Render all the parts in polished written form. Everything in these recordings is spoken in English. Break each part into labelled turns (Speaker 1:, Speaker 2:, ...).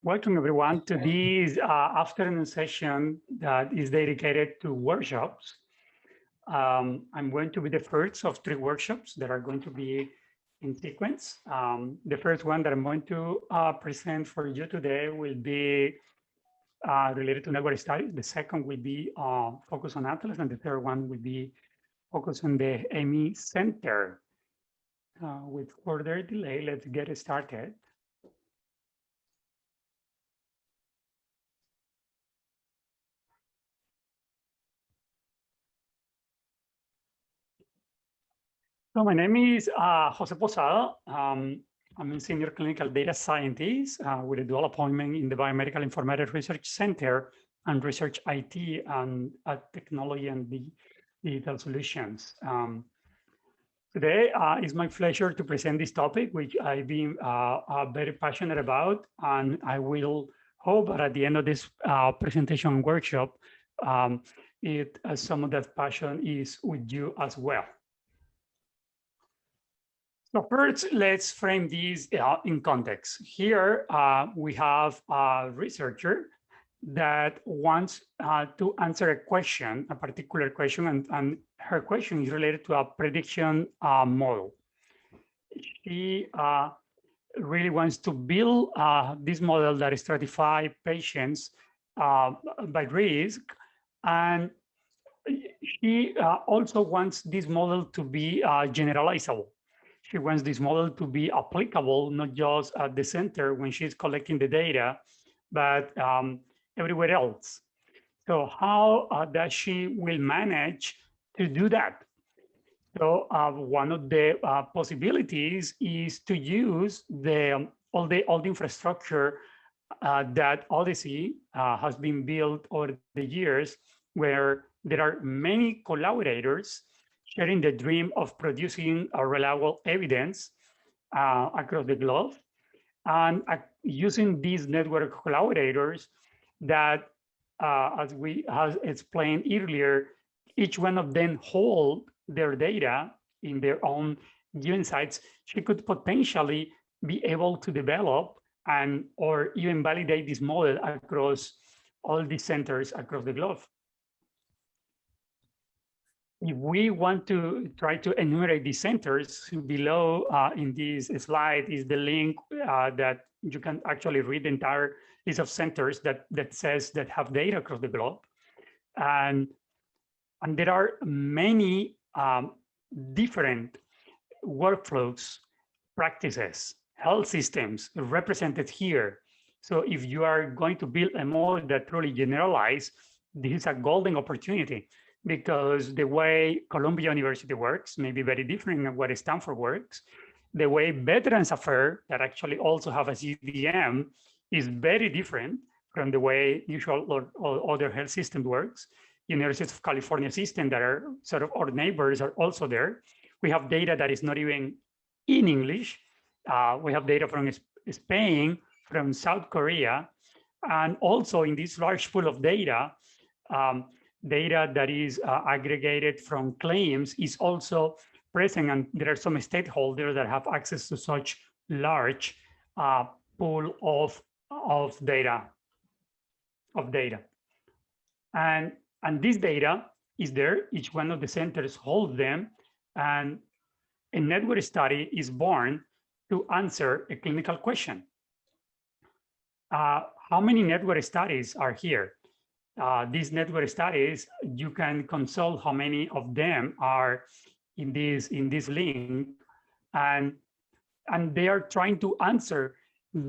Speaker 1: Welcome everyone to this afternoon session that is dedicated to workshops. I'm going to be the first of 3 workshops that are going to be in sequence. The first one that I'm going to present for you today will be related to network studies. The second will be focused on Atlas, and the third one will be focused on the AIMI Center. With further delay, let's get started. So my name is Jose Posada. I'm a senior clinical data scientist with a dual appointment in the Biomedical Informatics Research Center and Research IT and Technology and Digital Solutions. Today, it's my pleasure to present this topic, which I've been very passionate about, and I will hope that at the end of this presentation workshop, some of that passion is with you as well. So first, let's frame this in context. Here, we have a researcher that wants to answer a question, a particular question, and her question is related to a prediction model. She really wants to build this model that stratifies patients by risk, and she also wants this model to be generalizable. She wants this model to be applicable, not just at the center when she's collecting the data, but everywhere else. So how does she will manage to do that? So one of the possibilities is to use all the infrastructure that Odyssey has been built over the years, where there are many collaborators sharing the dream of producing a reliable evidence across the globe, and using these network collaborators that, as we have explained earlier, each one of them hold their data in their own given sites. She could potentially be able to develop and or even validate this model across all these centers across the globe. If we want to try to enumerate these centers, below in this slide is the link that you can actually read the entire list of centers that says that have data across the globe. And there are many different workflows, practices, health systems represented here. So if you are going to build a model that truly generalizes, this is a golden opportunity, because the way Columbia University works may be very different than what Stanford works. The way Veterans Affairs, that actually also have a CDM, is very different from the way usual or other health system works. University of California system that are sort of our neighbors are also there. We have data that is not even in English. We have data from Spain, from South Korea, and also in this large pool of data, data that is aggregated from claims is also present, and there are some stakeholders that have access to such large pool of data. And this data is there. Each one of the centers holds them, and a network study is born to answer a clinical question. How many network studies are here? These network studies, you can consult how many of them are in this link, and they are trying to answer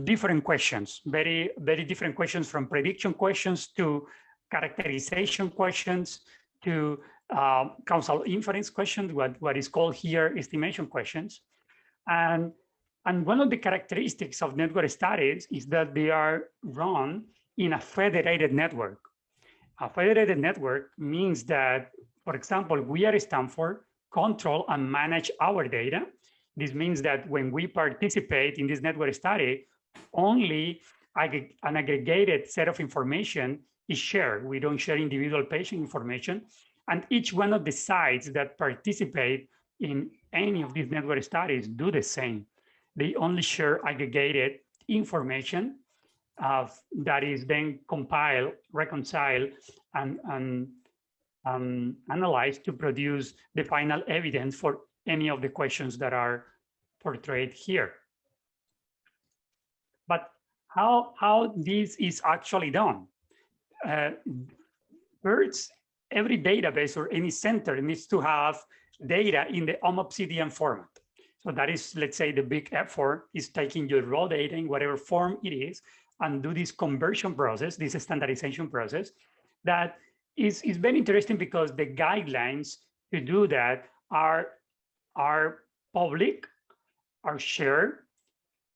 Speaker 1: different questions, very different questions, from prediction questions to characterization questions to causal inference questions, what is called here estimation questions. And one of the characteristics of network studies is that they are run in a federated network. A federated network means that, for example, we at Stanford control and manage our data. This means that when we participate in this network study, only an aggregated set of information is shared. We don't share individual patient information. And each one of the sites that participate in any of these network studies do the same. They only share aggregated information that is then compiled, reconciled, and analyzed to produce the final evidence for any of the questions that are portrayed here. But how this is actually done? First, every database or any center needs to have data in the OMOPCDM format. So that is, let's say, the big effort is taking your raw data in whatever form it is and do this conversion process, this standardization process. That is very interesting because the guidelines to do that are public, are shared.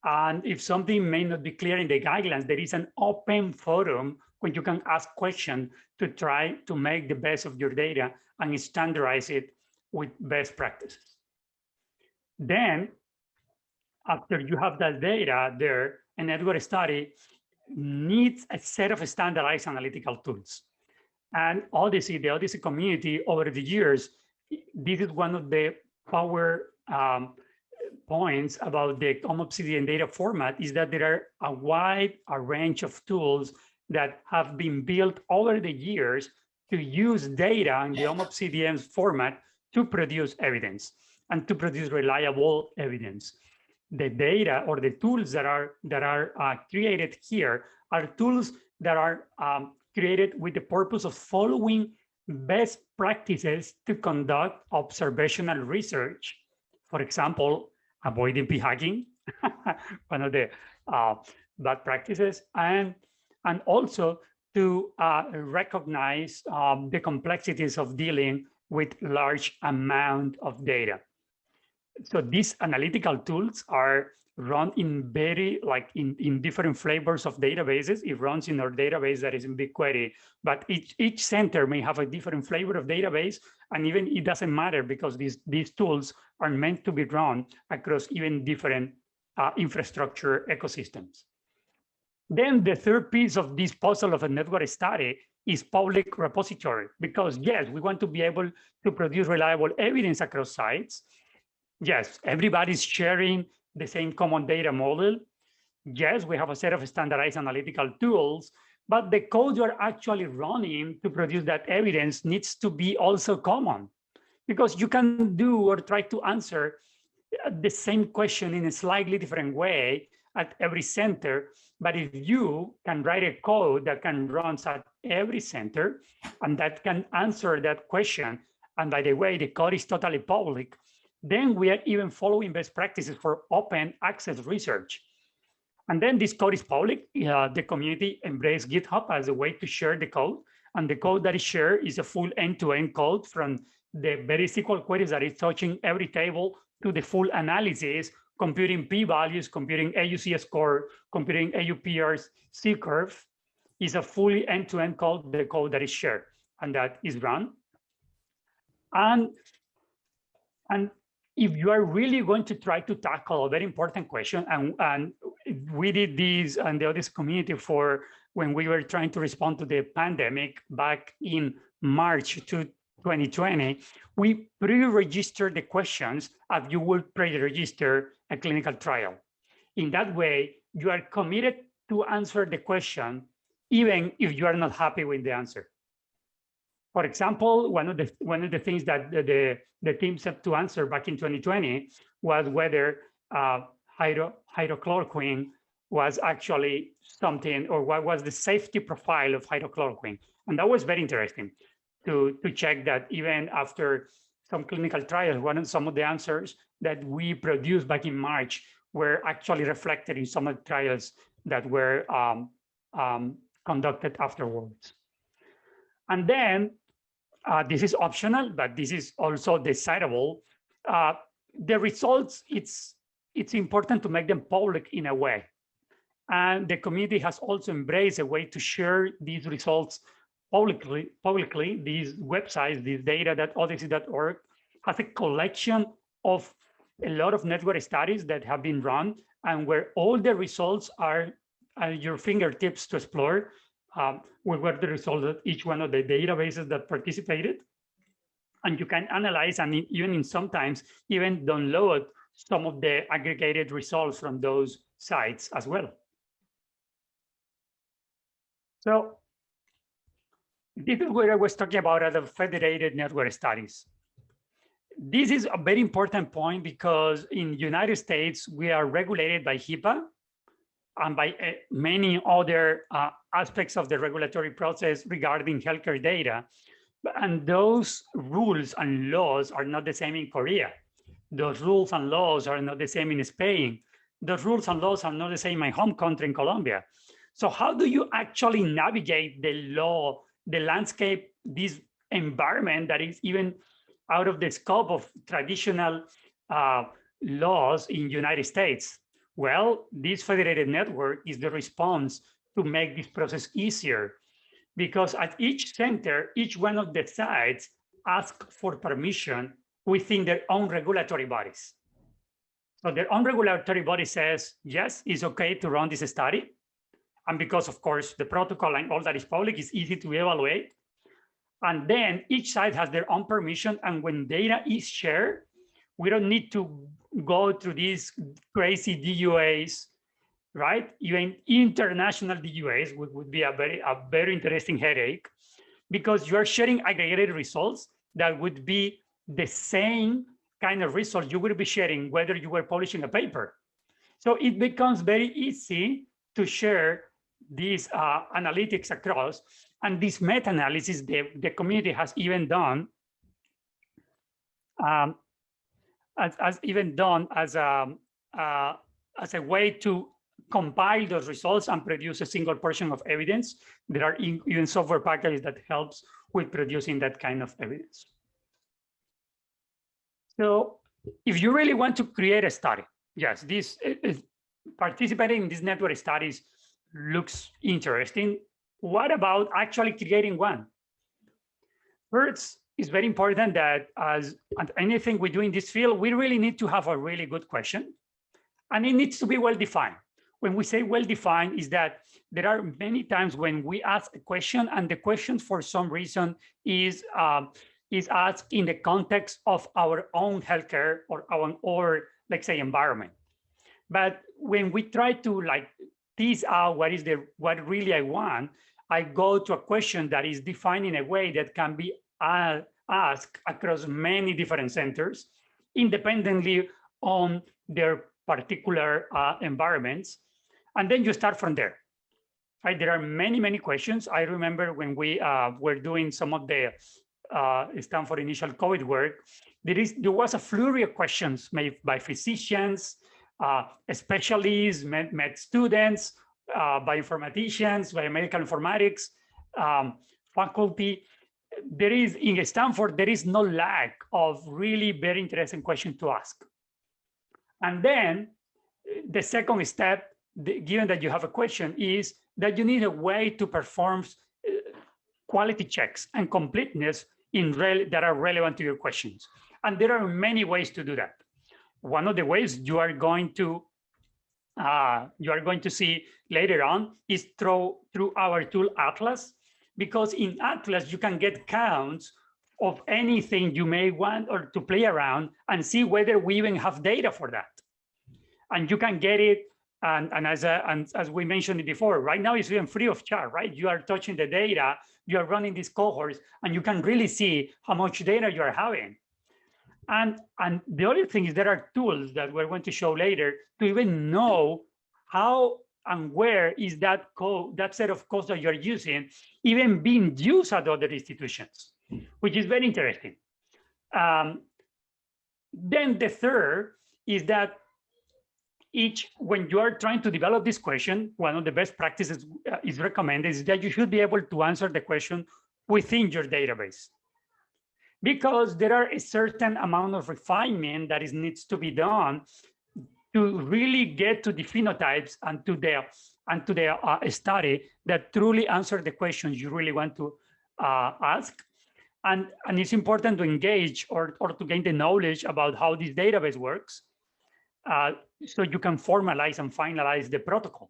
Speaker 1: And if something may not be clear in the guidelines, there is an open forum where you can ask questions to try to make the best of your data and standardize it with best practices. Then, after you have that data there, a network study needs a set of standardized analytical tools. And Odyssey, the Odyssey community over the years, this is one of the power points about the OMOPCDM data format is that there are a wide range of tools that have been built over the years to use data in the OMOPCDM format to produce evidence and to produce reliable evidence. The data or the tools that are created here are tools that are created with the purpose of following best practices to conduct observational research. For example, avoiding p-hacking, one of the bad practices, and also to recognize the complexities of dealing with large amount of data. So these analytical tools are run in in different flavors of databases. It runs in our database that is in BigQuery, but each center may have a different flavor of database, and even it doesn't matter because these tools are meant to be run across even different infrastructure ecosystems. Then the third piece of this puzzle of a network study is public repository, because yes, we want to be able to produce reliable evidence across sites. Yes, everybody's sharing the same common data model. Yes, we have a set of standardized analytical tools, but the code you're actually running to produce that evidence needs to be also common, because you can do or try to answer the same question in a slightly different way at every center. But if you can write a code that can run at every center and that can answer that question, and by the way, the code is totally public, then we are even following best practices for open access research. And then this code is public. The community embraced GitHub as a way to share the code. And the code that is shared is a full end-to-end code from the very SQL queries that is touching every table to the full analysis, computing p-values, computing AUC score, computing AUPR's C-curve. Is a fully end-to-end code, the code that is shared and that is run. And if you are really going to try to tackle a very important question, and we did this and the Odyssey community for when we were trying to respond to the pandemic back in March 2020, we pre-registered the questions as you would pre-register a clinical trial. In that way, you are committed to answer the question, even if you are not happy with the answer. For example, one of the things that the team set to answer back in 2020 was whether hydrochloroquine was actually something, or what was the safety profile of hydrochloroquine. And that was very interesting to check that even after some clinical trials, some of the answers that we produced back in March were actually reflected in some of the trials that were conducted afterwards. And then, this is optional, but this is also desirable. The results, it's important to make them public in a way. And the community has also embraced a way to share these results publicly. These websites, this data that odyssey.org has a collection of a lot of network studies that have been run, and where all the results are at your fingertips to explore. What were the results of each one of the databases that participated. And you can analyze and even sometimes even download some of the aggregated results from those sites as well. So this is where I was talking about the federated network studies. This is a very important point because in the United States, we are regulated by HIPAA and by many other aspects of the regulatory process regarding healthcare data. And those rules and laws are not the same in Korea. Those rules and laws are not the same in Spain. Those rules and laws are not the same in my home country in Colombia. So how do you actually navigate the law, the landscape, this environment that is even out of the scope of traditional laws in the United States? Well, this federated network is the response to make this process easier, because at each center, each one of the sites ask for permission within their own regulatory bodies. So their own regulatory body says, yes, it's okay to run this study. And because, of course, the protocol and all that is public is easy to evaluate. And then each site has their own permission. And when data is shared, we don't need to go through these crazy DUAs, right? Even international DUAs would be a very interesting headache, because you are sharing aggregated results that would be the same kind of results you would be sharing whether you were publishing a paper. So it becomes very easy to share these analytics across, and this meta-analysis the community has even done as a way to compile those results and produce a single portion of evidence. There are even software packages that helps with producing that kind of evidence. So if you really want to create a study, yes, this is participating in these network studies looks interesting. What about actually creating one? First, it's very important that as anything we do in this field, we really need to have a really good question, and it needs to be well-defined. When we say well-defined, is that there are many times when we ask a question and the question for some reason is asked in the context of our own healthcare or let's say environment. But when we try to like tease out what really I want, I go to a question that is defined in a way that can be asked across many different centers, independently on their particular environments. And then you start from there. Right? There are many questions. I remember when we were doing some of the Stanford initial COVID work, there was a flurry of questions made by physicians, specialists, med students, bioinformaticians, biomedical informatics, faculty. In Stanford, there is no lack of really very interesting questions to ask. And then the second step, given that you have a question, is that you need a way to perform quality checks and completeness that are relevant to your questions. And there are many ways to do that. One of the ways you are going to see later on is through our tool Atlas, because in Atlas you can get counts of anything you may want or to play around and see whether we even have data for that. And you can get it, and as we mentioned before, right now it's even free of charge, right? You are touching the data, you are running these cohorts, and you can really see how much data you are having. And the other thing is there are tools that we're going to show later to even know how and where is that code, that set of codes that you're using, even being used at other institutions, which is very interesting. Then the third is that when you are trying to develop this question, one of the best practices is recommended is that you should be able to answer the question within your database, because there are a certain amount of refinement that needs to be done to really get to the phenotypes and to the study that truly answer the questions you really want to ask. And it's important to engage or to gain the knowledge about how this database works, so you can formalize and finalize the protocol.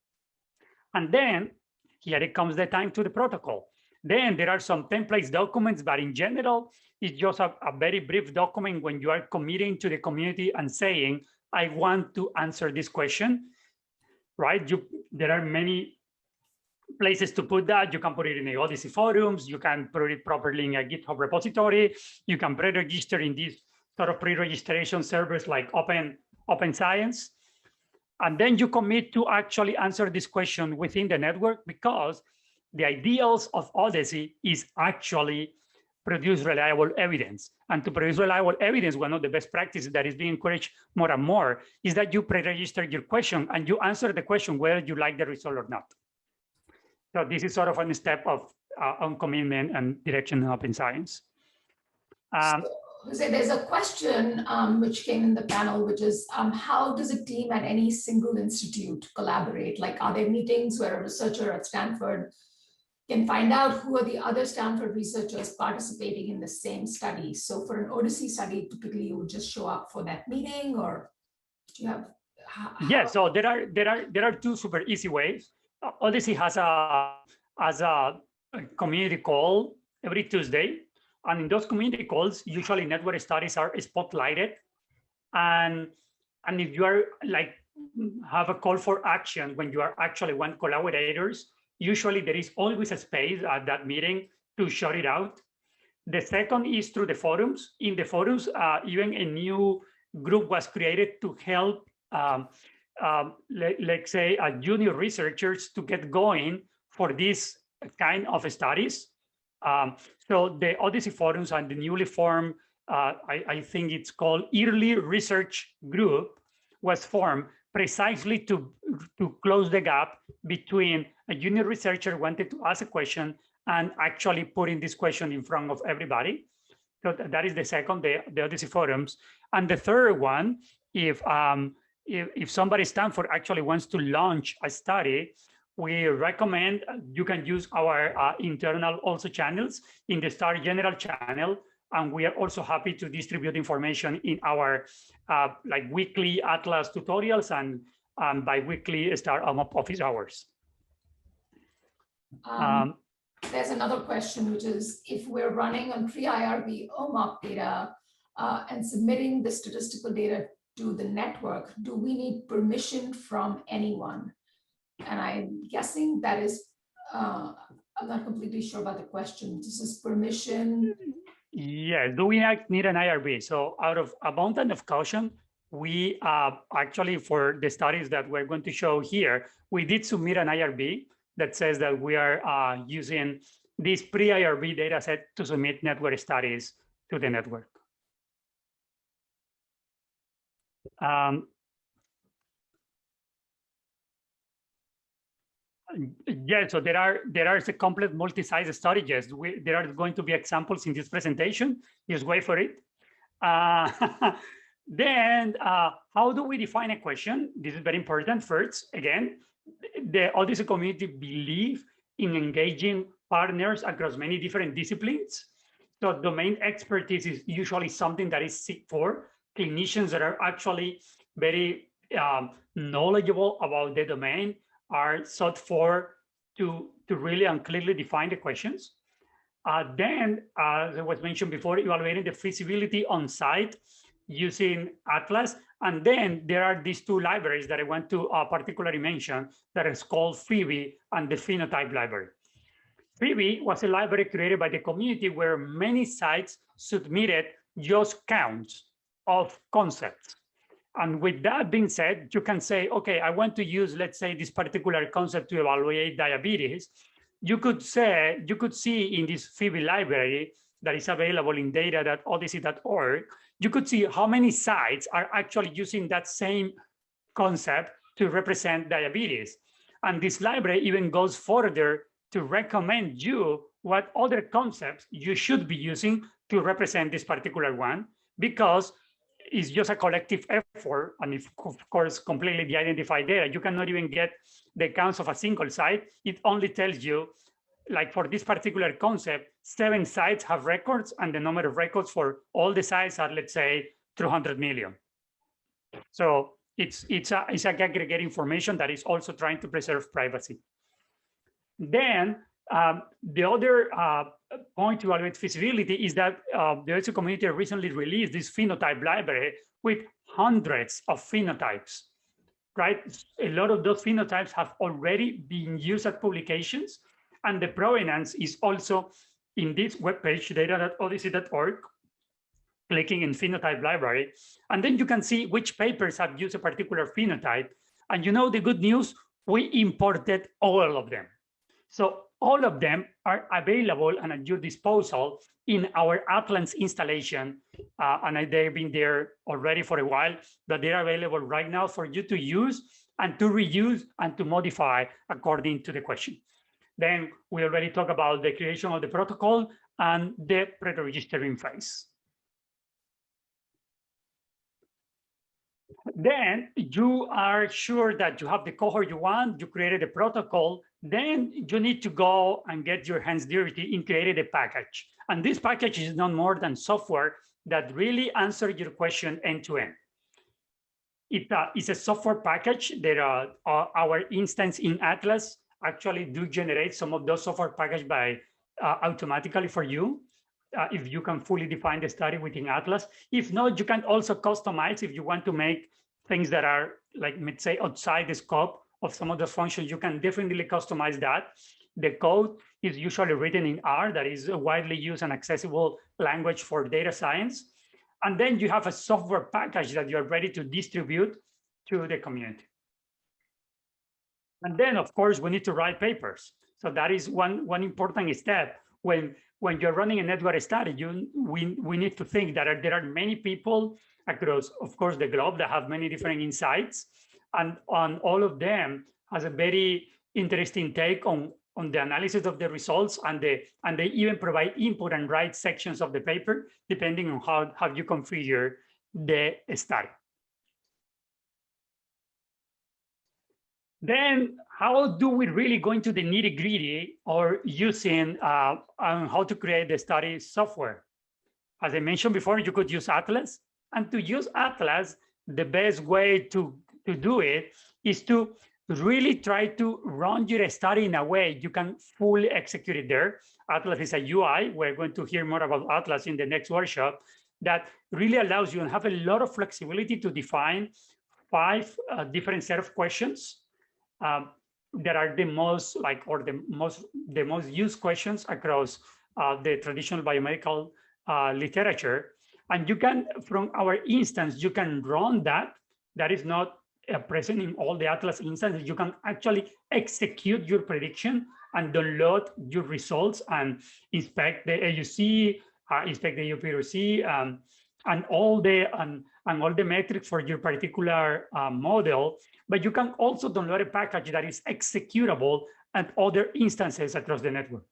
Speaker 1: And then here it comes the time to the protocol. Then there are some templates documents, but in general, it's just a very brief document when you are committing to the community and saying, I want to answer this question, right? There are many places to put that. You can put it in the Odyssey Forums. You can put it properly in a GitHub repository. You can pre-register in these sort of pre-registration servers like Open Science. And then you commit to actually answer this question within the network, because the ideals of Odyssey is actually produce reliable evidence. And to produce reliable evidence, one of the best practices that is being encouraged more and more is that you pre-register your question and you answer the question whether you like the result or not. So this is sort of a step of on commitment and direction in open science.
Speaker 2: Jose, there's a question which came in the panel, which is how does a team at any single institute collaborate? Like, are there meetings where a researcher at Stanford can find out who are the other Stanford researchers participating in the same study? So for an Odyssey study, typically you would just show up for that meeting, or do you have?
Speaker 1: Yeah, so there are two super easy ways. Odyssey has a community call every Tuesday. And in those community calls, usually network studies are spotlighted. And if you are like, have a call for action when you are actually one collaborators, usually there is always a space at that meeting to shout it out. The second is through the forums. In the forums, even a new group was created to help, let's say, junior researchers to get going for this kind of studies. So the Odyssey Forums and the newly formed, I think it's called Early Research Group, was formed precisely to close the gap between a junior researcher wanted to ask a question and actually putting this question in front of everybody. So that is the second, the Odyssey Forums. And the third one, if somebody at Stanford actually wants to launch a study, we recommend you can use our internal also channels in the Starr general channel. And we are also happy to distribute information in our like weekly Atlas tutorials and bi-weekly Starr office hours.
Speaker 2: There's another question, which is, if we're running on pre-IRB OMOP data and submitting the statistical data to the network, do we need permission from anyone? And I'm guessing that is, I'm not completely sure about the question. This is permission.
Speaker 1: Yeah, do we need an IRB? So out of abundance of caution, we actually, for the studies that we're going to show here, we did submit an IRB that says that we are using this pre-IRB data set to submit network studies to the network. Yeah, so there are the complete multi-site strategies. There are going to be examples in this presentation. Just wait for it. Then, how do we define a question? This is very important. First, again, the Odyssey community believe in engaging partners across many different disciplines. So domain expertise is usually something that is sought for. Clinicians that are actually very knowledgeable about the domain are sought for to really and clearly define the questions. Then, as was mentioned before, evaluating the feasibility on site using Atlas. And then there are these two libraries that I want to particularly mention that is called Phoebe and the Phenotype Library. Phoebe was a library created by the community where many sites submitted just counts of concepts. And with that being said, you can say, okay, I want to use, let's say, this particular concept to evaluate diabetes. You could see in this Phoebe library that is available in data.odyssey.org, you could see how many sites are actually using that same concept to represent diabetes. And this library even goes further to recommend you what other concepts you should be using to represent this particular one, because it's just a collective effort. And if, of course, completely de-identified data, you cannot even get the counts of a single site. It only tells you, like for this particular concept, 7 sites have records, and the number of records for all the sites are, let's say, 200 million. So it's aggregate information that is also trying to preserve privacy. Then the other point to evaluate feasibility is that the Odyssey community recently released this phenotype library with hundreds of phenotypes. right? A lot of those phenotypes have already been used at publications, and the provenance is also in this webpage, data.odyssey.org, clicking in Phenotype Library, and then you can see which papers have used a particular phenotype. And you know the good news, we imported all of them. So all of them are available and at your disposal in our Atlas installation. And they've been there already for a while, but they're available right now for you to use and to reuse and to modify according to the question. Then we already talked about the creation of the protocol and the pre-registering phase. Then you are sure that you have the cohort you want, you created a protocol, then you need to go and get your hands dirty in creating a package. And this package is not more than software that really answers your question end to end. It's a software package that our instance in Atlas actually do generate some of those software packages by automatically for you. If you can fully define the study within Atlas. If not, you can also customize if you want to make things that are like, let's say, outside the scope of some of the functions, you can definitely customize that. The code is usually written in R, that is a widely used and accessible language for data science. And then you have a software package that you're ready to distribute to the community. And then, of course, we need to write papers. So that is one important step. When you're running a network study, we need to think that there are many people across, of course, the globe that have many different insights, and on all of them has a very interesting take on the analysis of the results, and they even provide input and write sections of the paper depending on how you configure the study. Then how do we really go into the nitty-gritty or using on how to create the study software? As I mentioned before, you could use Atlas. And to use Atlas, the best way to do it is to really try to run your study in a way you can fully execute it there. Atlas is a UI. We're going to hear more about Atlas in the next workshop that really allows you and have a lot of flexibility to define 5 different set of questions that are the most the most used questions across the traditional biomedical literature. And you can, from our instance, you can run that. That is not present in all the Atlas instances. You can actually execute your prediction and download your results and inspect the AUC, inspect the UPRC, and all the metrics for your particular model. But you can also download a package that is executable at other instances across the network.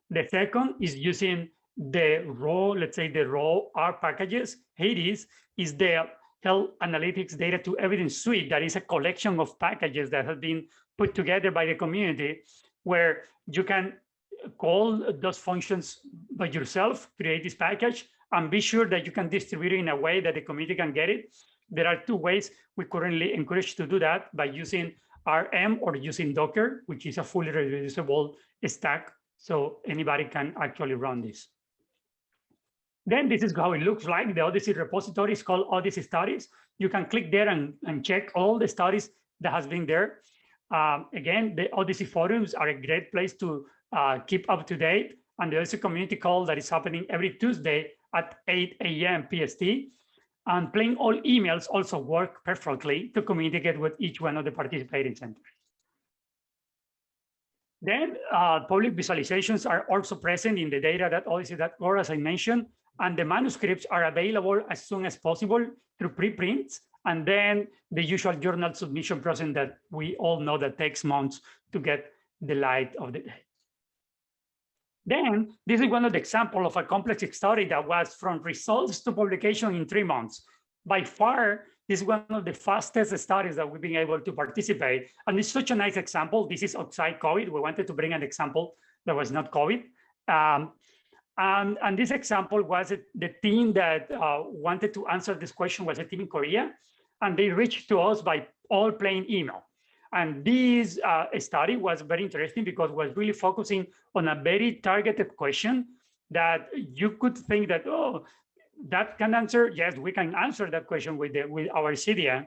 Speaker 1: The second is using the raw, let's say the raw R packages. Hades is the Health Analytics Data to Evidence Suite. That is a collection of packages that have been put together by the community, where you can call those functions by yourself, create this package, and be sure that you can distribute it in a way that the community can get it. There are 2 ways we currently encourage to do that, by using RM or using Docker, which is a fully reproducible stack, so anybody can actually run this. Then this is how it looks like. The Odyssey repository is called Odyssey Studies. You can click there and check all the studies that has been there. Again, the Odyssey Forums are a great place to keep up to date. And there's a community call that is happening every Tuesday at 8 a.m. PST. And plain old emails also work perfectly to communicate with each one of the participating centers. Then public visualizations are also present in the data.odyssey.org, as I mentioned, and the manuscripts are available as soon as possible through preprints, and then the usual journal submission process that we all know that takes months to get the light of the day. Then this is one of the examples of a complex study that was from results to publication in 3 months. By far, this is one of the fastest studies that we've been able to participate. And it's such a nice example. This is outside COVID. We wanted to bring an example that was not COVID. And this example was the team that wanted to answer this question was a team in Korea. And they reached to us by all plain email. And this study was very interesting because it was really focusing on a very targeted question that you could think that, oh, that can answer. Yes, we can answer that question with our CDN.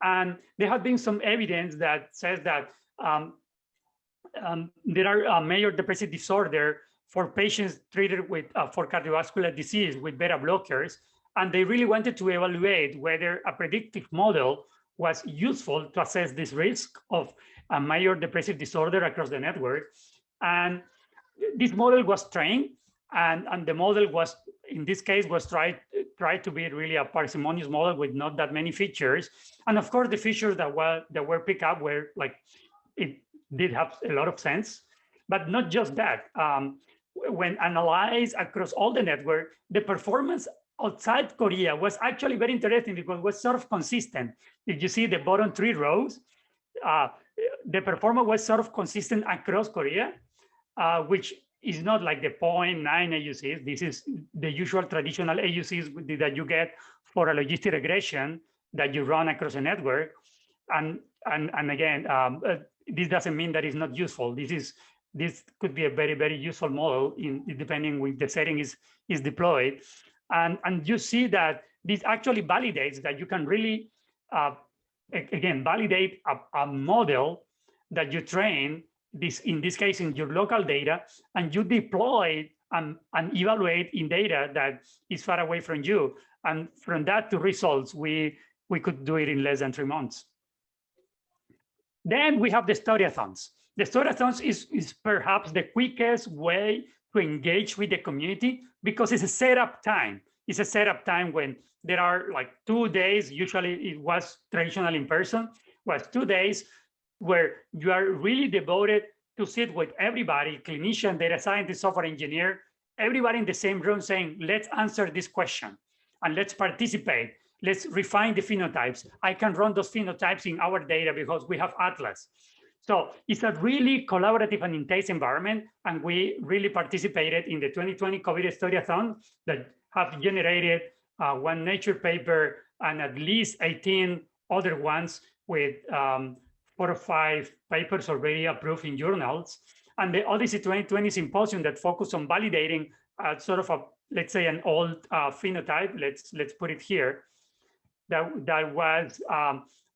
Speaker 1: And there has been some evidence that says that there are major depressive disorder for patients treated with for cardiovascular disease with beta blockers. And they really wanted to evaluate whether a predictive model was useful to assess this risk of a major depressive disorder across the network. And this model was trained, and the model was, in this case, was tried to be really a parsimonious model with not that many features. And of course, the features that were picked up were like, it did have a lot of sense, but not just that. When analyzed across all the network, the performance outside Korea was actually very interesting because it was sort of consistent. If you see the bottom 3 rows, the performance was sort of consistent across Korea, which is not like the 0.9 AUCs. This is the usual traditional AUCs that you get for a logistic regression that you run across a network. And again, this doesn't mean that it's not useful. This could be a very, very useful model depending when the setting is deployed. And you see that this actually validates that you can really, again, validate a model that you train, in this case, in your local data, and you deploy and evaluate in data that is far away from you. And from that to results, we could do it in less than 3 months. Then we have the Storyathons. The Storyathons is perhaps the quickest way to engage with the community because it's a setup time. It's a setup time when there are like 2 days, usually it was traditional in person, was 2 days where you are really devoted to sit with everybody, clinician, data scientist, software engineer, everybody in the same room saying, let's answer this question and let's participate. Let's refine the phenotypes. I can run those phenotypes in our data because we have Atlas. So it's a really collaborative and intense environment. And we really participated in the 2020 COVID Storyathon that have generated 1 Nature paper and at least 18 other ones with 4 or 5 papers already approved in journals. And the Odyssey 2020 symposium that focused on validating sort of a, let's say, an old phenotype, let's put it here, that was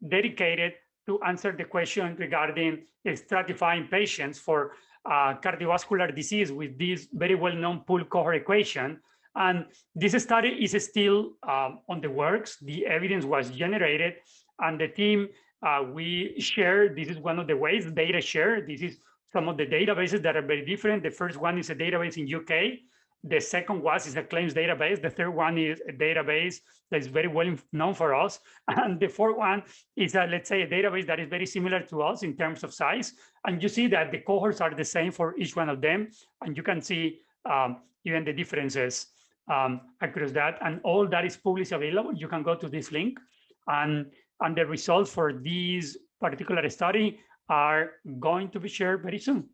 Speaker 1: dedicated to answer the question regarding stratifying patients for cardiovascular disease with this very well-known pool cohort equation. And this study is still on the works. The evidence was generated, and the team, we share, this is one of the ways data share. This is some of the databases that are very different. The first one is a database in UK. The second one is a claims database. The third one is a database that is very well known for us. And the fourth one is, let's say, a database that is very similar to us in terms of size. And you see that the cohorts are the same for each one of them. And you can see even the differences across that. And all that is publicly available. You can go to this link. And the results for this particular study are going to be shared very soon.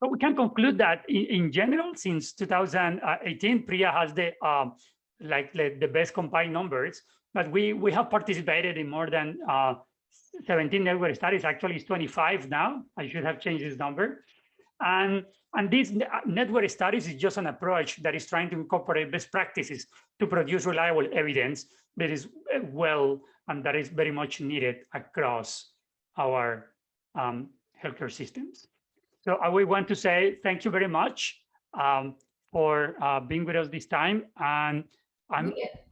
Speaker 1: So we can conclude that in general, since 2018, PRIA has the best combined numbers, but we have participated in more than 17 network studies. Actually, it's 25 now. I should have changed this number. And these network studies is just an approach that is trying to incorporate best practices to produce reliable evidence that is well and that is very much needed across our healthcare systems. So I would want to say thank you very much for being with us this time. And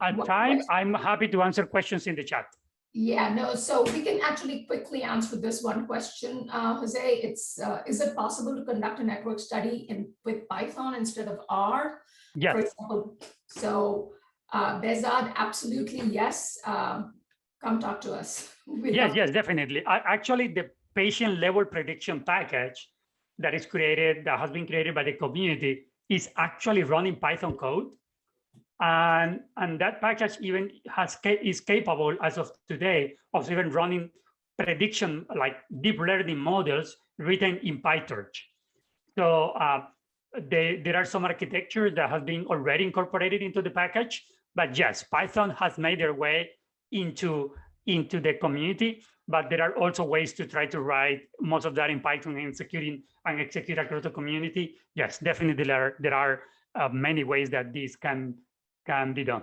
Speaker 1: I'm happy to answer questions in the chat.
Speaker 2: Yeah, no, so we can actually quickly answer this one question, Jose. It's is it possible to conduct a network study with Python instead of R?
Speaker 1: Yes.
Speaker 2: For example, so Behzad, absolutely yes. Come talk to us.
Speaker 1: Yes, definitely. Actually, the patient level prediction package that has been created by the community is actually running Python code. And that package even is capable as of today of even running prediction like deep learning models written in PyTorch. So there are some architectures that have been already incorporated into the package, but yes, Python has made their way into the community, but there are also ways to try to write most of that in Python and execute across the community. Yes, definitely there are many ways that this can be done.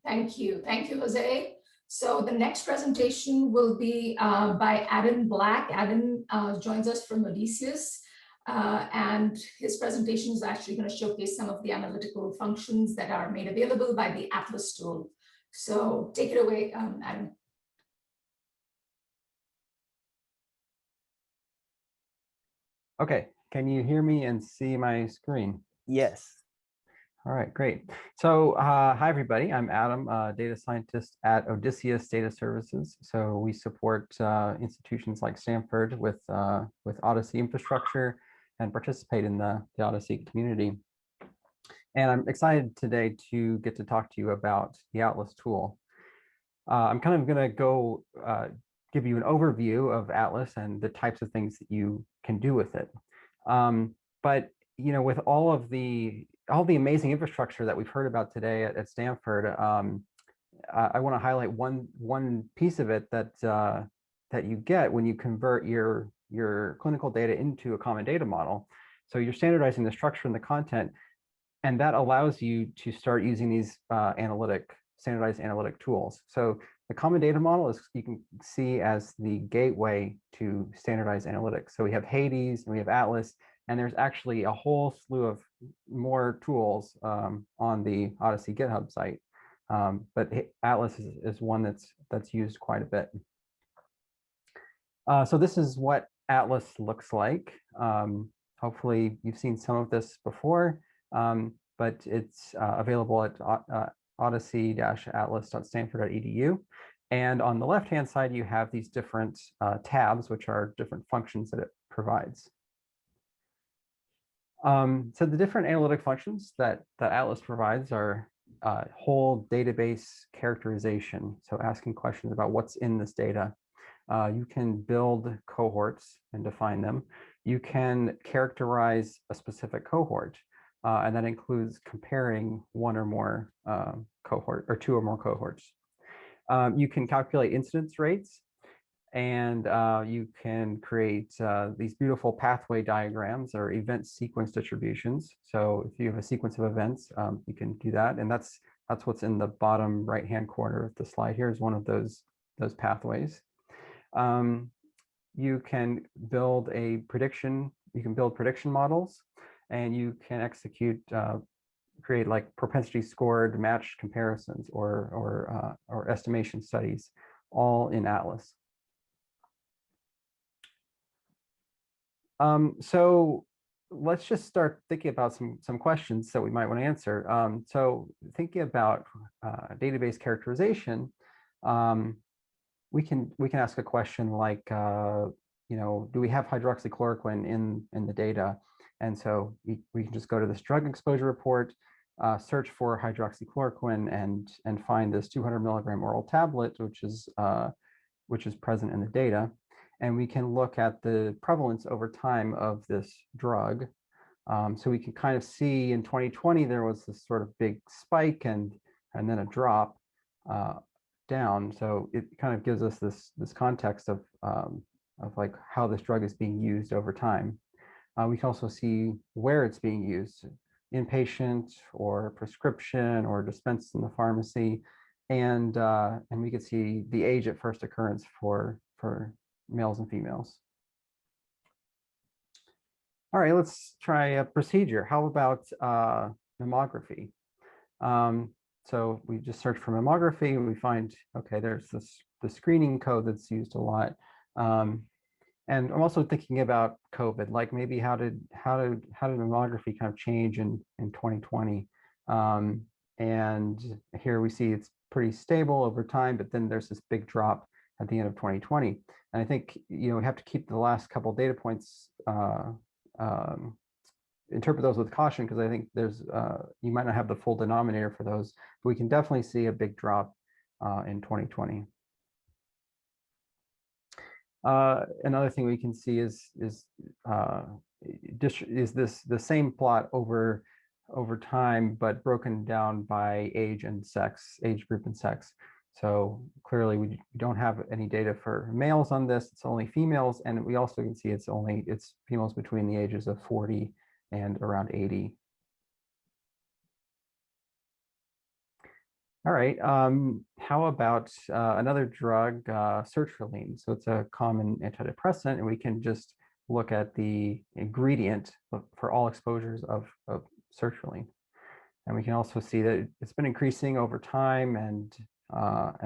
Speaker 2: Thank you, Jose. So the next presentation will be by Adam Black. Adam joins us from Odysseus, and his presentation is actually going to showcase some of the analytical functions that are made available by the Atlas tool. So take it away, Adam.
Speaker 3: Okay, can you hear me and see my screen?
Speaker 4: Yes.
Speaker 3: All right, great. So hi, everybody. I'm Adam, data scientist at Odysseus Data Services. So we support institutions like Stanford with Odyssey infrastructure and participate in the Odyssey community. And I'm excited today to get to talk to you about the Atlas tool. I'm kind of going to go give you an overview of Atlas and the types of things that you can do with it. But you know, with all the amazing infrastructure that we've heard about today at Stanford, I want to highlight one piece of it that that you get when you convert your clinical data into a common data model. So you're standardizing the structure and the content, and that allows you to start using these standardized analytic tools. So the common data model is, you can see, as the gateway to standardized analytics. So we have Hades and we have Atlas, and there's actually a whole slew of more tools on the Odyssey GitHub site. But Atlas is one that's used quite a bit. So this is what Atlas looks like. Hopefully you've seen some of this before, but it's available at odyssey-atlas.stanford.edu. And on the left-hand side, you have these different tabs, which are different functions that it provides. So the different analytic functions that Atlas provides are whole database characterization. So asking questions about what's in this data. You can build cohorts and define them. You can characterize a specific cohort, and that includes comparing one or more two or more cohorts. You can calculate incidence rates, and you can create these beautiful pathway diagrams or event sequence distributions. So if you have a sequence of events, you can do that, and that's what's in the bottom right-hand corner of the slide. Here is one of those pathways. You can build a prediction. You can build prediction models, and you can execute, create like propensity scored matched comparisons or estimation studies, all in Atlas. So let's just start thinking about some questions that we might want to answer. So thinking about database characterization, we can ask a question like, you know, do we have hydroxychloroquine in the data? And so we can just go to this drug exposure report, search for hydroxychloroquine, and find this 200 milligram oral tablet, which is present in the data. And we can look at the prevalence over time of this drug. So we can kind of see in 2020 there was this sort of big spike and then a drop down. So it kind of gives us this context of like how this drug is being used over time. We can also see where it's being used, inpatient or prescription or dispensed in the pharmacy, and we can see the age at first occurrence for males and females. All right, let's try a procedure. How about mammography? So we just search for mammography, and we find, okay, there's the screening code that's used a lot. And I'm also thinking about COVID, like maybe how did mammography kind of change in 2020? And here we see it's pretty stable over time, but then there's this big drop at the end of 2020. And I think, you know, we have to keep the last couple data points, interpret those with caution, because I think there's you might not have the full denominator for those, but we can definitely see a big drop in 2020. Another thing we can see is this the same plot over time, but broken down by age and sex, age group and sex. So clearly we don't have any data for males on this. It's only females, and we also can see it's females between the ages of 40 and around 80. All right, how about another drug, sertraline? So it's a common antidepressant, and we can just look at the ingredient for all exposures of sertraline. And we can also see that it's been increasing over time, and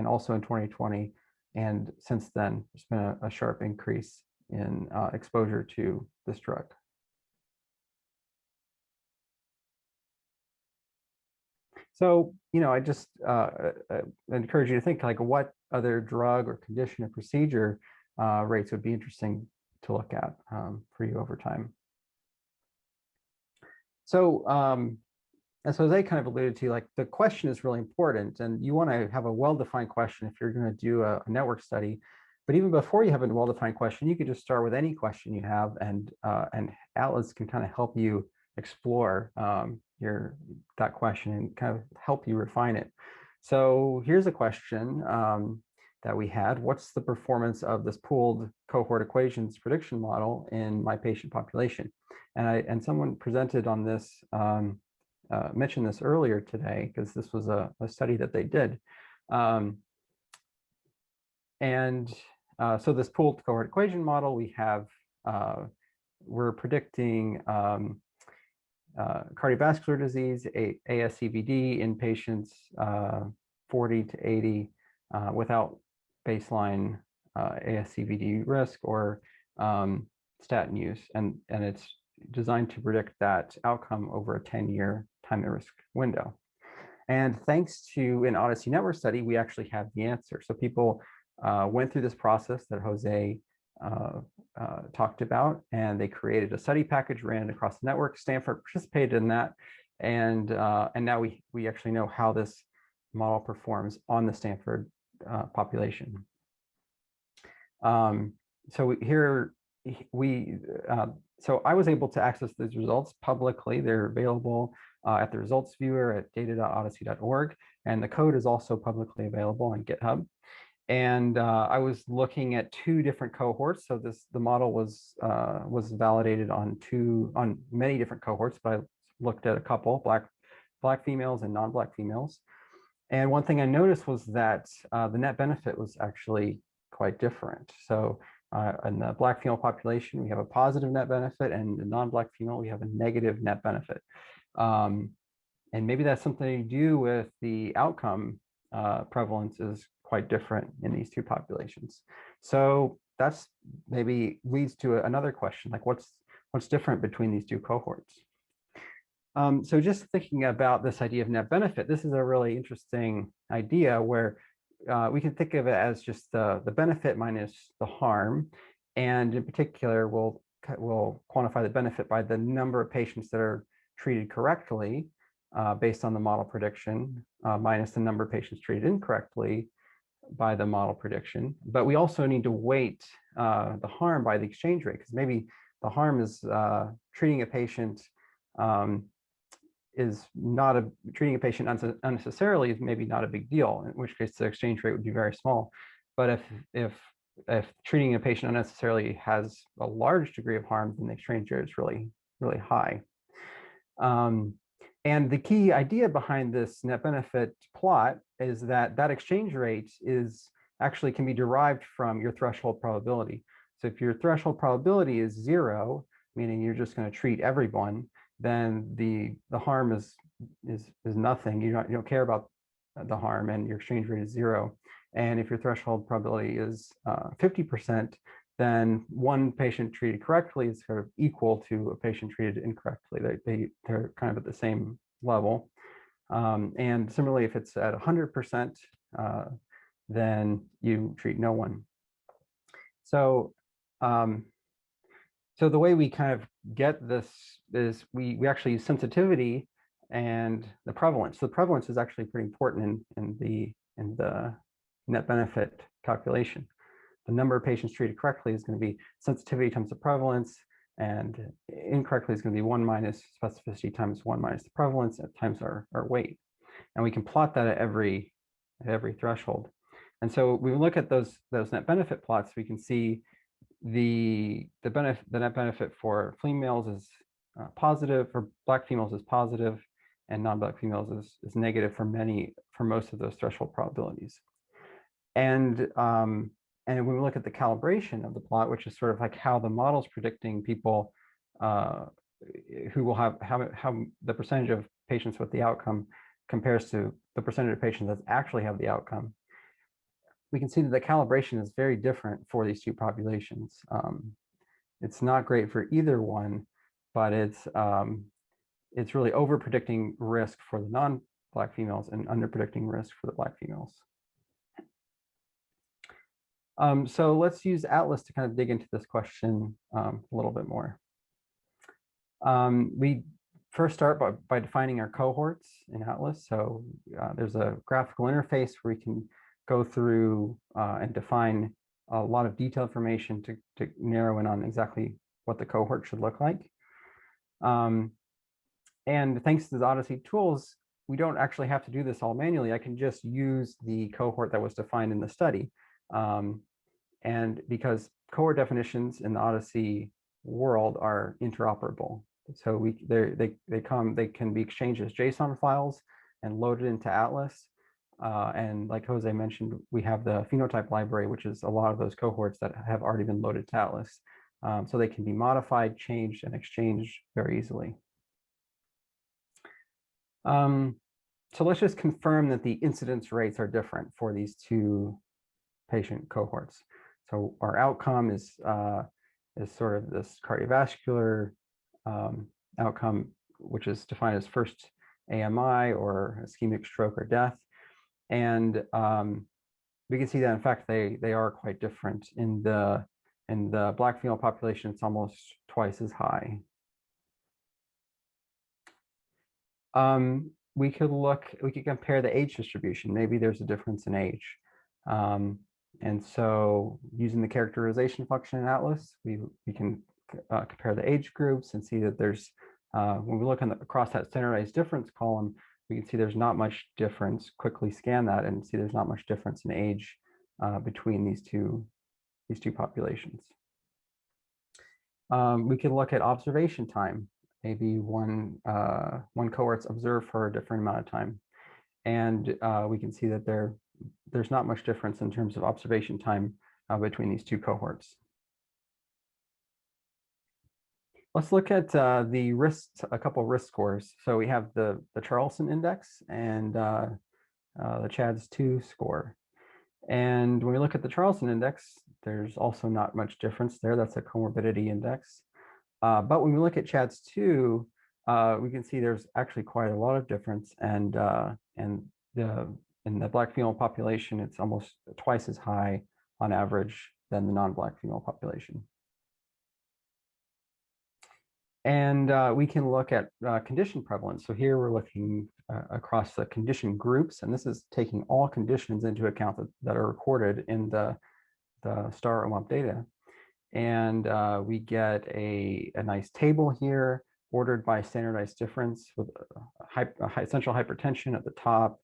Speaker 3: also in 2020. And since then, there's been a sharp increase in exposure to this drug. So, I just encourage you to think like what other drug or condition or procedure rates would be interesting to look at for you over time. So, as Jose kind of alluded to, like the question is really important, and you want to have a well-defined question if you're going to do a network study. But even before you have a well-defined question, you could just start with any question you have, and Atlas can kind of help you explore that question and kind of help you refine it. So here's a question that we had. What's the performance of this pooled cohort equations prediction model in my patient population? And someone presented on this, mentioned this earlier today, because this was a study that they did. So this pooled cohort equation model, we have, we're predicting cardiovascular disease, ASCVD in patients 40 to 80 without baseline ASCVD risk or statin use. And it's designed to predict that outcome over a 10-year time to risk window. And thanks to an Odyssey network study, we actually have the answer. So people went through this process that Jose talked about, and they created a study package, ran it across the network. Stanford participated in that, and now we actually know how this model performs on the Stanford population. So here so I was able to access these results publicly. They're available at the results viewer at data.odyssey.org, and the code is also publicly available on GitHub. And I was looking at two different cohorts. So the model was validated on many different cohorts, but I looked at a couple, black females and non-black females. And one thing I noticed was that the net benefit was actually quite different. So in the black female population, we have a positive net benefit, and the non-black female, we have a negative net benefit. And maybe that's something to do with the outcome prevalence is quite different in these two populations. So that's maybe leads to another question, like what's different between these two cohorts? So just thinking about this idea of net benefit, this is a really interesting idea where we can think of it as just the benefit minus the harm. And in particular, we'll quantify the benefit by the number of patients that are treated correctly based on the model prediction, minus the number of patients treated incorrectly by the model prediction. But we also need to weight the harm by the exchange rate, because maybe the harm is treating a patient unnecessarily is maybe not a big deal, in which case the exchange rate would be very small. But if treating a patient unnecessarily has a large degree of harm, then the exchange rate is really, really high. And the key idea behind this net benefit plot is that exchange rate can be derived from your threshold probability. So if your threshold probability is 0, meaning you're just going to treat everyone, then the harm is nothing. You don't care about the harm, and your exchange rate is 0. And if your threshold probability is 50%, then one patient treated correctly is sort of equal to a patient treated incorrectly. They're kind of at the same level. And similarly, if it's at 100%, then you treat no one. So, so the way we kind of get this is we actually use sensitivity and the prevalence. So the prevalence is actually pretty important in the net benefit calculation. The number of patients treated correctly is going to be sensitivity times the prevalence, and incorrectly is going to be 1 minus specificity times 1 minus the prevalence times our weight. And we can plot that at every threshold. And so we look at those net benefit plots, we can see the net benefit for females is positive, for black females is positive, and non-black females is negative for most of those threshold probabilities. And when we look at the calibration of the plot, which is sort of like how the model's predicting people who will have how the percentage of patients with the outcome compares to the percentage of patients that actually have the outcome, we can see that the calibration is very different for these two populations. It's not great for either one, but it's really over predicting risk for the non-Black females and under predicting risk for the Black females. So let's use Atlas to kind of dig into this question a little bit more. We first start by defining our cohorts in Atlas. So there's a graphical interface where we can go through and define a lot of detailed information to narrow in on exactly what the cohort should look like. And thanks to the Odyssey tools, we don't actually have to do this all manually. I can just use the cohort that was defined in the study. And because cohort definitions in the Odyssey world are interoperable. So they can be exchanged as JSON files and loaded into Atlas. And like Jose mentioned, we have the Phenotype Library, which is a lot of those cohorts that have already been loaded to Atlas. So they can be modified, changed, and exchanged very easily. So let's just confirm that the incidence rates are different for these two patient cohorts. So our outcome is sort of this cardiovascular outcome, which is defined as first AMI or ischemic stroke or death. And we can see that in fact they are quite different. In the Black female population, it's almost twice as high. We could compare the age distribution. Maybe there's a difference in age. And so using the characterization function in Atlas, we can compare the age groups and see that there's, when we look across that standardized difference column, we can see there's not much difference. Quickly scan that and see there's not much difference in age between these two populations. We can look at observation time. Maybe one cohort's observed for a different amount of time. And we can see that there's not much difference in terms of observation time between these two cohorts. Let's look at a couple risk scores. So we have the Charlson index and the CHADS2 score. And when we look at the Charlson index, there's also not much difference there. That's a comorbidity index. But when we look at CHADS2, we can see there's actually quite a lot of difference. And in the Black female population, it's almost twice as high on average than the non-Black female population. And we can look at condition prevalence. So here we're looking across the condition groups, and this is taking all conditions into account that are recorded in the Starr OMOP data. And we get a nice table here, ordered by standardized difference with essential hypertension at the top,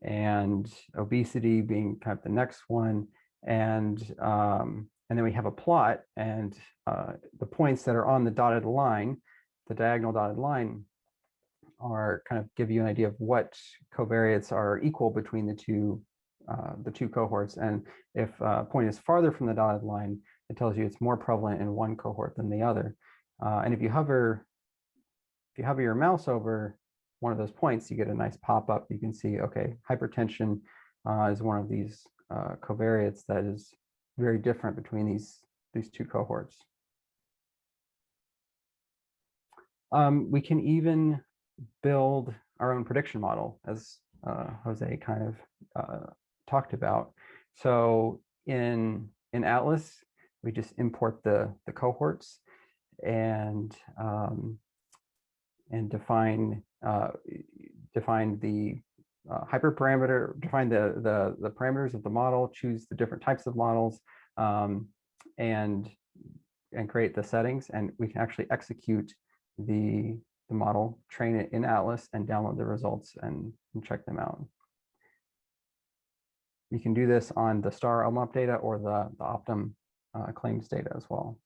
Speaker 3: and obesity being kind of the next one. And then we have a plot, and the points that are on the dotted line, the diagonal dotted line, are kind of give you an idea of what covariates are equal between the two cohorts. And if a point is farther from the dotted line, it tells you it's more prevalent in one cohort than the other. And if you hover your mouse over one of those points, you get a nice pop-up. You can see, okay, hypertension is one of these covariates that is very different between these two cohorts. We can even build our own prediction model, as Jose kind of talked about. So in Atlas, we just import the cohorts and define the hyperparameter, define the parameters of the model, choose the different types of models, and create the settings. And we can actually execute the model, train it in Atlas, and download the results and check them out. You can do this on the Starr OMOP data or the Optum claims data as well.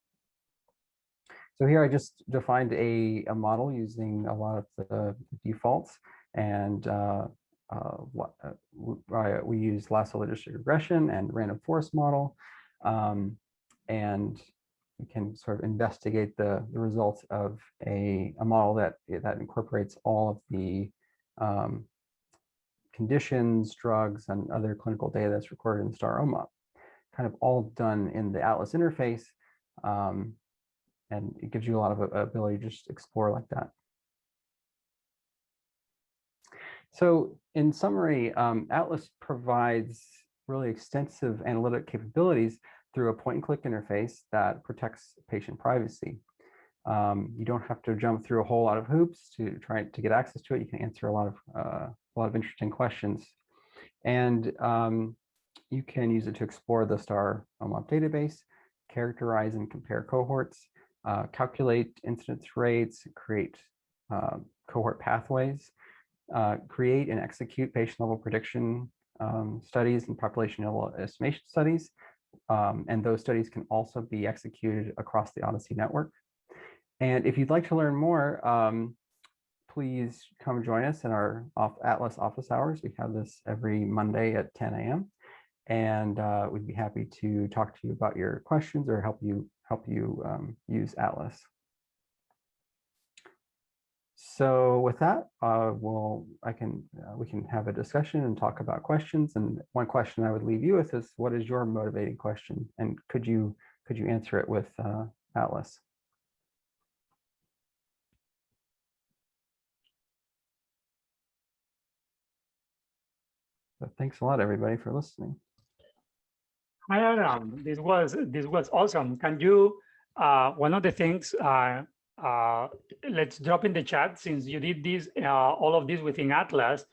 Speaker 3: So here I just defined a model using a lot of the defaults, and we use lasso logistic regression and random forest model, and we can sort of investigate the results of a model that incorporates all of the conditions, drugs, and other clinical data that's recorded in Starr OMOP, kind of all done in the Atlas interface, and it gives you a lot of ability to just explore like that. So in summary, Atlas provides really extensive analytic capabilities through a point-and-click interface that protects patient privacy. You don't have to jump through a whole lot of hoops to try to get access to it. You can answer a lot of interesting questions, and you can use it to explore the Starr OMOP database, characterize and compare cohorts, calculate incidence rates, create cohort pathways, create and execute patient-level prediction studies and population-level estimation studies. And those studies can also be executed across the Odyssey network. And if you'd like to learn more, please come join us in our Atlas office hours. We have this every Monday at 10 a.m. And we'd be happy to talk to you about your questions or help you use Atlas. So with that, we can have a discussion and talk about questions. And one question I would leave you with is, what is your motivating question? And could you answer it with Atlas? So thanks a lot, everybody, for listening.
Speaker 1: Hi, Adam. This was awesome. Can you, one of the things, let's drop in the chat, since you did this, all of this within Atlas,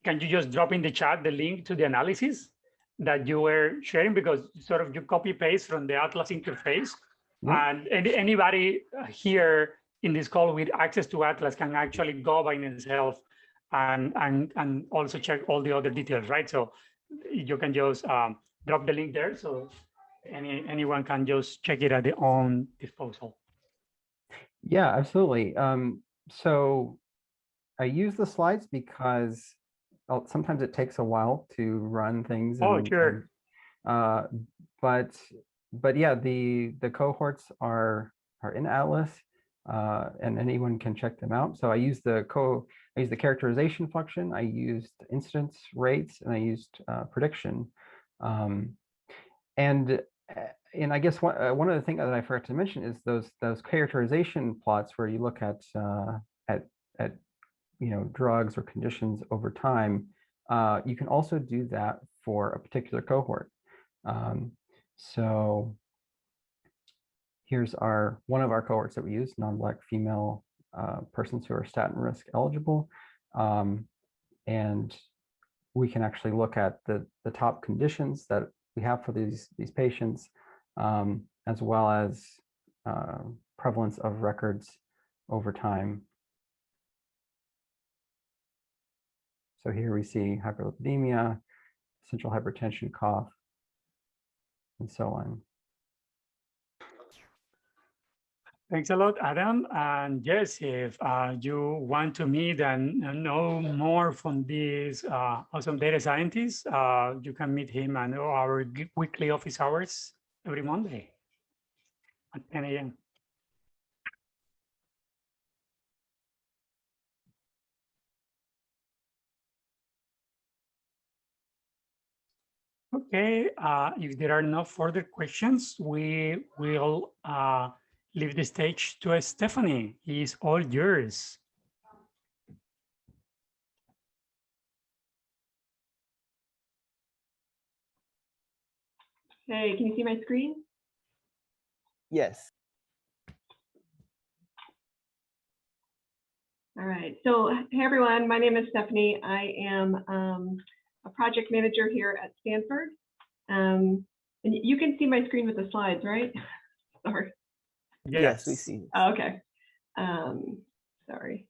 Speaker 1: can you just drop in the chat the link to the analysis that you were sharing? Because sort of you copy paste from the Atlas interface, and anybody here in this call with access to Atlas can actually go by themselves and also check all the other details, right? So you can just drop the link there, so anyone can just check it at their own disposal.
Speaker 3: Yeah, absolutely. So I use the slides because sometimes it takes a while to run things.
Speaker 1: Oh, sure.
Speaker 3: But yeah, the cohorts are in Atlas, and anyone can check them out. So I use the characterization function. I used incidence rates, and I used prediction. And I guess one of the things that I forgot to mention is those characterization plots where you look at drugs or conditions over time. You can also do that for a particular cohort. So here's one of our cohorts that we use, non-Black female persons who are statin risk eligible, and we can actually look at the top conditions that we have for these patients, as well as prevalence of records over time. So here we see hyperlipidemia, essential hypertension, cough, and so on.
Speaker 1: Thanks a lot, Adam. And yes, if you want to meet and know more from these awesome data scientists, you can meet him at our weekly office hours every Monday at 10 a.m. Okay, if there are no further questions, we will leave the stage to Stephanie. It's all yours.
Speaker 4: Hey, can you see my screen?
Speaker 5: Yes.
Speaker 4: All right. So, hey everyone, my name is Stephanie. I am a project manager here at Stanford. And you can see my screen with the slides, right? Sorry.
Speaker 5: Yes, we see.
Speaker 4: Oh, okay. Sorry.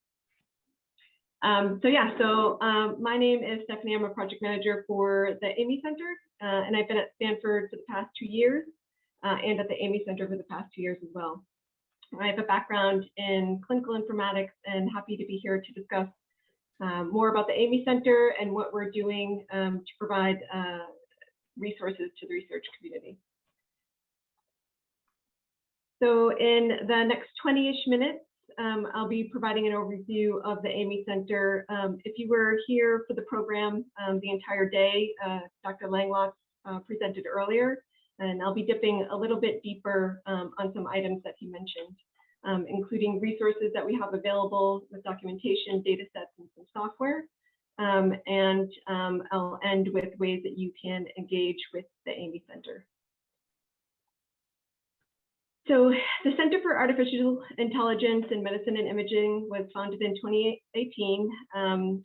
Speaker 4: My name is Stephanie. I'm a project manager for the AIMI Center, and I've been at Stanford for the past 2 years, and at the AIMI Center for the past 2 years as well. I have a background in clinical informatics and happy to be here to discuss more about the AIMI Center and what we're doing to provide resources to the research community. So in the next 20-ish minutes, I'll be providing an overview of the AIMI Center. If you were here for the program the entire day, Dr. Langlock presented earlier, and I'll be dipping a little bit deeper on some items that he mentioned, including resources that we have available with documentation, data sets, and some software. And I'll end with ways that you can engage with the AIMI Center. So the Center for Artificial Intelligence in Medicine and Imaging was founded in 2018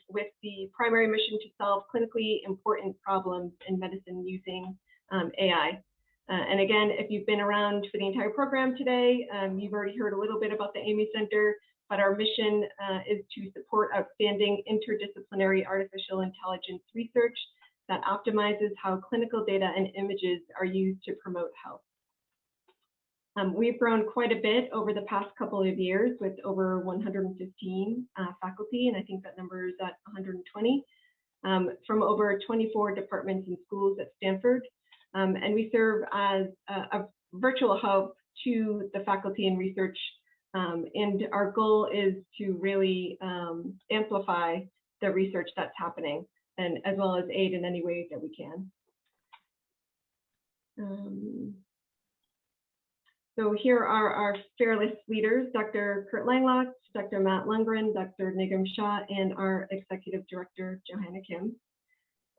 Speaker 4: with the primary mission to solve clinically important problems in medicine using AI. And again, if you've been around for the entire program today, you've already heard a little bit about the AIMI Center, but our mission is to support outstanding interdisciplinary artificial intelligence research that optimizes how clinical data and images are used to promote health. We've grown quite a bit over the past couple of years with over 115 faculty, and I think that number is at 120, from over 24 departments and schools at Stanford. And we serve as a virtual hub to the faculty and research, and our goal is to really amplify the research that's happening, and as well as aid in any way that we can. So here are our fearless leaders: Dr. Kurt Langlock, Dr. Matt Lundgren, Dr. Nigam Shah, and our Executive Director, Johanna Kim.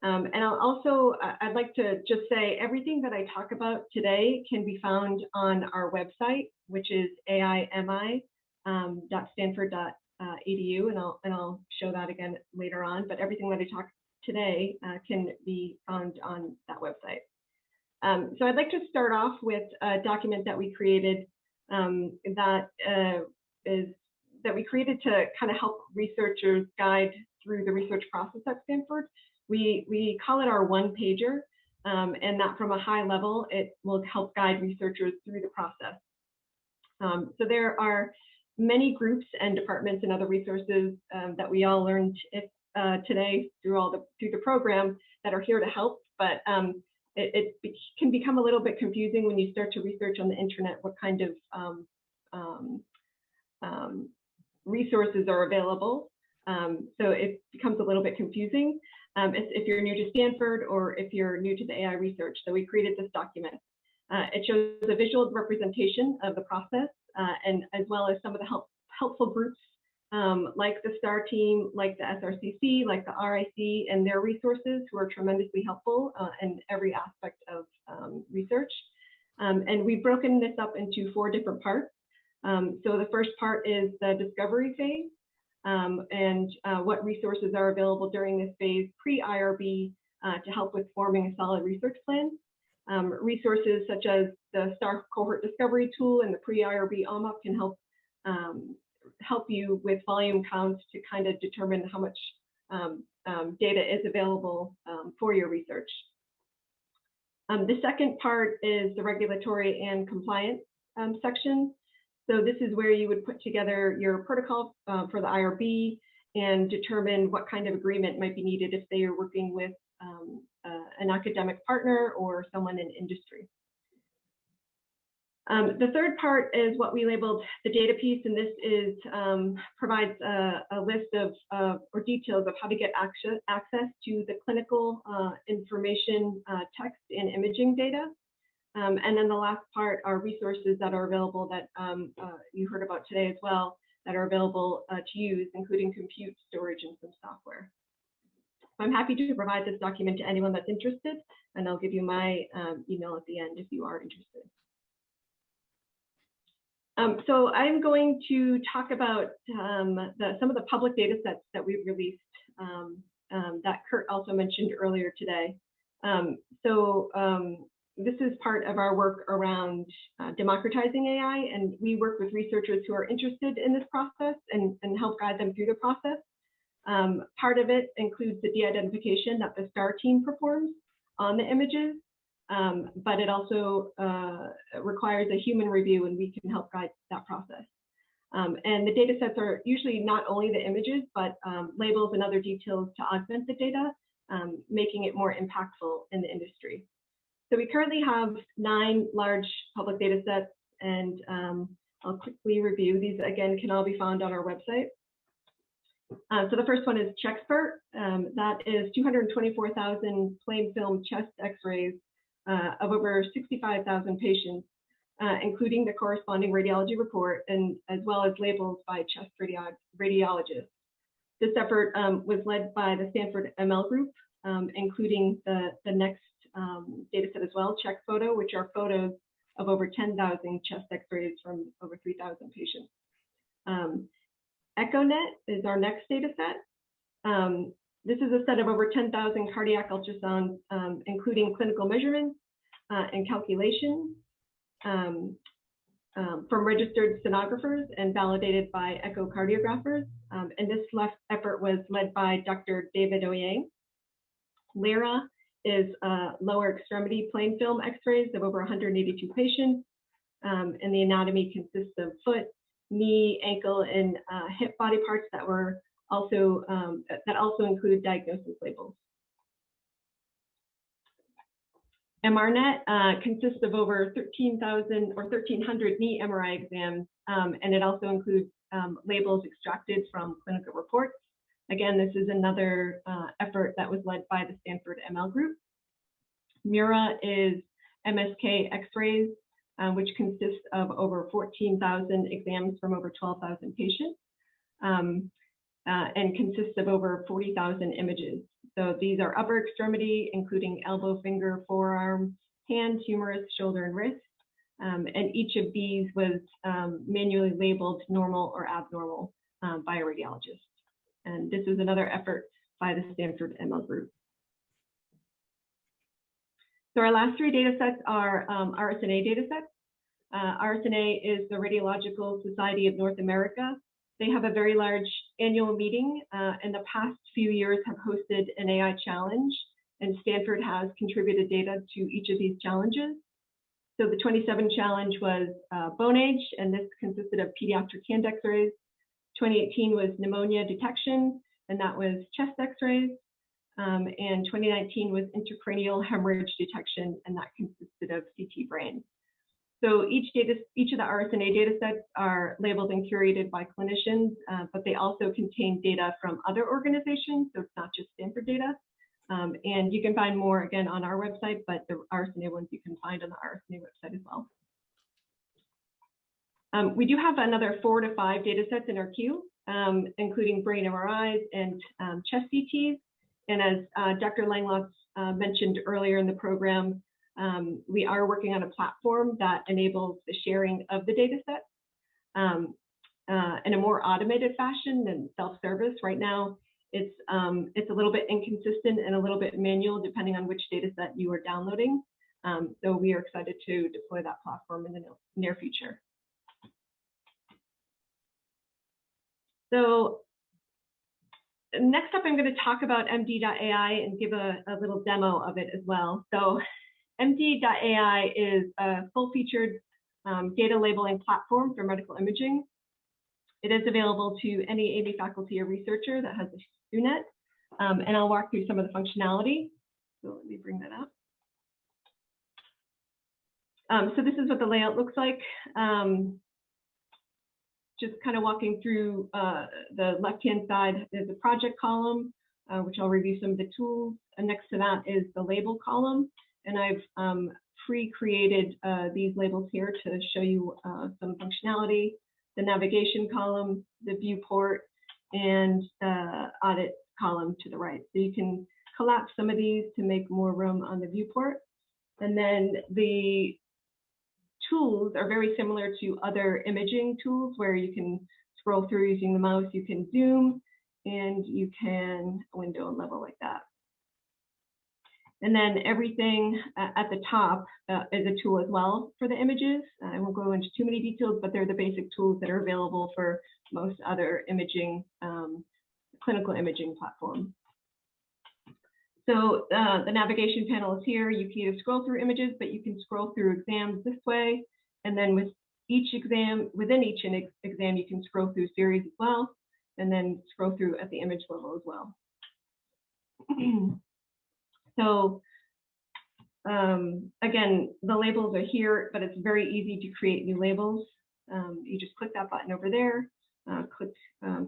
Speaker 4: And I'd like to just say everything that I talk about today can be found on our website, which is aimi.stanford.edu, and I'll show that again later on. But everything that I talk today can be found on that website. So I'd like to start off with a document that we created that we created to kind of help researchers guide through the research process at Stanford. We call it our one-pager, and that from a high level, it will help guide researchers through the process. So there are many groups and departments and other resources that we all learned today through the program that are here to help, but it can become a little bit confusing when you start to research on the internet what kind of resources are available. So it becomes a little bit confusing if you're new to Stanford or if you're new to the AI research. So we created this document. It shows a visual representation of the process and as well as some of the helpful groups like the Starr team, like the SRCC, like the RIC, and their resources who are tremendously helpful in every aspect of research. And we've broken this up into 4 different parts. So the first part is the discovery phase, and what resources are available during this phase pre-IRB to help with forming a solid research plan. Resources such as the Starr cohort discovery tool and the pre-IRB OMUP can help you with volume counts to kind of determine how much data is available for your research. The second part is the regulatory and compliance section. So this is where you would put together your protocol for the IRB and determine what kind of agreement might be needed if they are working with an academic partner or someone in industry. The third part is what we labeled the data piece, and this is provides a list of or details of how to get access to the clinical information, text, and imaging data. And then the last part are resources that are available that you heard about today as well, that are available to use, including compute, storage, and some software. I'm happy to provide this document to anyone that's interested, and I'll give you my email at the end if you are interested. So I'm going to talk about some of the public data sets that we've released that Kurt also mentioned earlier today. This is part of our work around democratizing AI, and we work with researchers who are interested in this process and help guide them through the process. Part of it includes the de-identification that the Starr team performs on the images, but it also requires a human review, and we can help guide that process. And the data sets are usually not only the images, but labels and other details to augment the data, making it more impactful in the industry. So we currently have 9 large public data sets, and I'll quickly review. These, again, can all be found on our website. So the first one is Chexpert. That is 224,000 plain film chest X-rays of over 65,000 patients, including the corresponding radiology report, and as well as labels by chest radiologists. This effort was led by the Stanford ML group, including the next data set as well, Check Photo, which are photos of over 10,000 chest X-rays from over 3,000 patients. Echonet is our next data set. This is a set of over 10,000 cardiac ultrasounds, including clinical measurements and calculations from registered sonographers and validated by echocardiographers. And this effort was led by Dr. David Oyang. Lyra is lower extremity plain film X-rays of over 182 patients, and the anatomy consists of foot, knee, ankle, and hip body parts that were also include diagnosis labels. MRNet consists of over 13,000 or 1,300 knee MRI exams, and it also includes labels extracted from clinical reports. Again, this is another effort that was led by the Stanford ML group. Mura is Msk X-Rays, which consists of over 14,000 exams from over 12,000 patients, and consists of over 40,000 images. So these are upper extremity, including elbow, finger, forearm, hand, humerus, shoulder, and wrist. And each of these was manually labeled normal or abnormal by a radiologist. And this is another effort by the Stanford ML group. So our last 3 data sets are RSNA data sets. RSNA is the Radiological Society of North America. They have a very large annual meeting. In the past few years have hosted an AI challenge, and Stanford has contributed data to each of these challenges. So the 27 challenge was bone age, and this consisted of pediatric hand X-rays. 2018 was pneumonia detection, and that was chest X-rays. And 2019 was intracranial hemorrhage detection, and that consisted of CT brain. So each of the RSNA data sets are labeled and curated by clinicians, but they also contain data from other organizations, so it's not just Stanford data. And you can find more, again, on our website, but the RSNA ones you can find on the RSNA website as well. We do have another 4 to 5 data sets in our queue, including brain MRIs and chest CTs. And as Dr. Langloss mentioned earlier in the program, we are working on a platform that enables the sharing of the data set in a more automated fashion than self-service. Right now, it's a little bit inconsistent and a little bit manual depending on which data set you are downloading. So we are excited to deploy that platform in the near future. So next up, I'm going to talk about MD.AI and give a little demo of it as well. So MD.AI is a full-featured data labeling platform for medical imaging. It is available to any AIMI faculty or researcher that has a SUNET, and I'll walk through some of the functionality. So let me bring that up. So this is what the layout looks like. Just kind of walking through the left-hand side is the project column, which I'll review some of the tools. And next to that is the label column. And I've pre-created these labels here to show you some functionality, the navigation column, the viewport, and the audit column to the right. So you can collapse some of these to make more room on the viewport. And then the tools are very similar to other imaging tools where you can scroll through using the mouse, you can zoom, and you can window and level like that. And then everything at the top is a tool as well for the images. I won't go into too many details, but they're the basic tools that are available for most other imaging, clinical imaging platforms. So the navigation panel is here. You can either scroll through images, but you can scroll through exams this way. And then with each exam, within each exam, you can scroll through series as well, and then scroll through at the image level as well. So again, the labels are here, but it's very easy to create new labels. You just click that button over there, click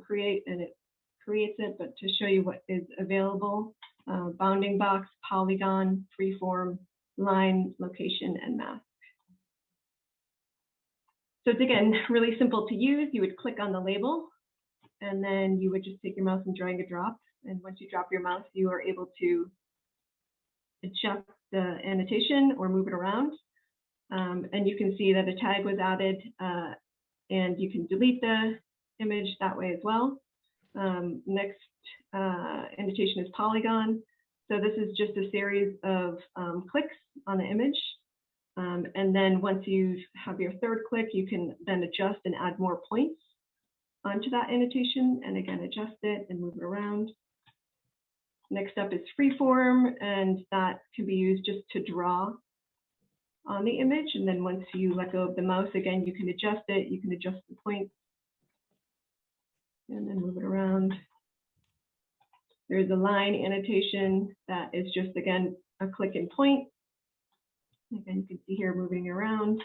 Speaker 4: create, and it creates it. But to show you what is available, bounding box, polygon, freeform, line, location, and mask. So it's again really simple to use. You would click on the label, and then you would just take your mouse and drag and drop. And once you drop your mouse, you are able to adjust the annotation or move it around. And you can see that a tag was added, and you can delete the image that way as well. Next annotation is polygon. So this is just a series of clicks on the image. And then once you have your third click, you can then adjust and add more points onto that annotation, and again, adjust it and move it around. Next up is freeform, and that can be used just to draw on the image. And then once you let go of the mouse, again, you can adjust it, you can adjust the points, and then move it around. There's a line annotation that is just, again, a click and point. Again, you can see here moving around.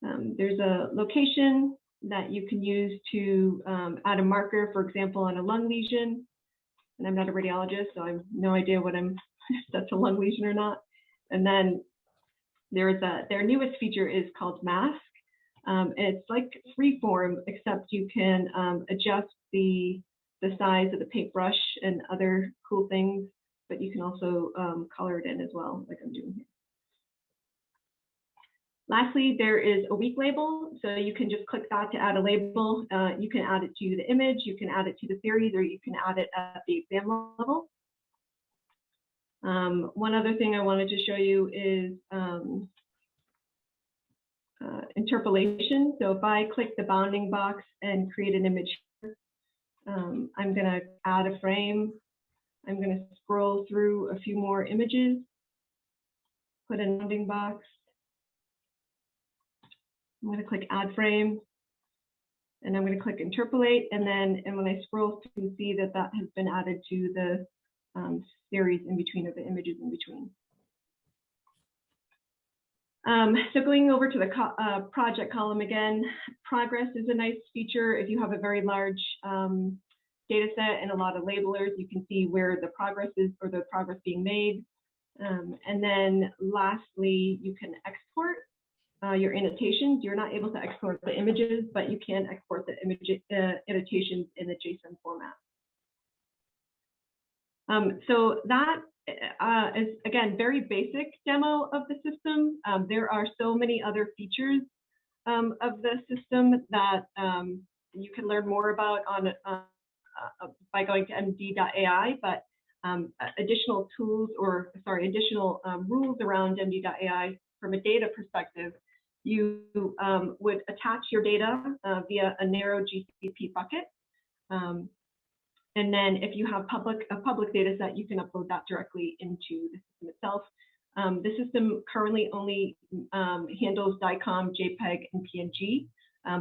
Speaker 4: There's a location that you can use to add a marker, for example, on a lung lesion. And I'm not a radiologist, so I have no idea what if that's a lung lesion or not. And then there's their newest feature is called Mask. It's like freeform, except you can adjust the size of the paintbrush and other cool things, but you can also color it in as well, like I'm doing here. Lastly, there is a weak label. So you can just click that to add a label. You can add it to the image, you can add it to the series, or you can add it at the exam level. One other thing I wanted to show you is interpolation. So if I click the bounding box and create an image here, I'm going to add a frame. I'm going to scroll through a few more images, put a bounding box. I'm going to click add frame, and I'm going to click interpolate, and when I scroll through, you can see that that has been added to the series in between, of the images in between. So going over to the project column again, progress is a nice feature. If you have a very large data set and a lot of labelers, you can see where the progress is, or the progress being made. And then lastly, you can export your annotations. You're not able to export the images, but you can export the image annotations in a JSON format. So that is, again, very basic demo of the system. There are so many other features of the system that you can learn more about on by going to md.ai, but additional tools, or sorry, additional rules around md.ai from a data perspective. You would attach your data via a narrow GCP bucket. And then if you have a public data set, you can upload that directly into the system itself. The system currently only handles DICOM, JPEG, and PNG,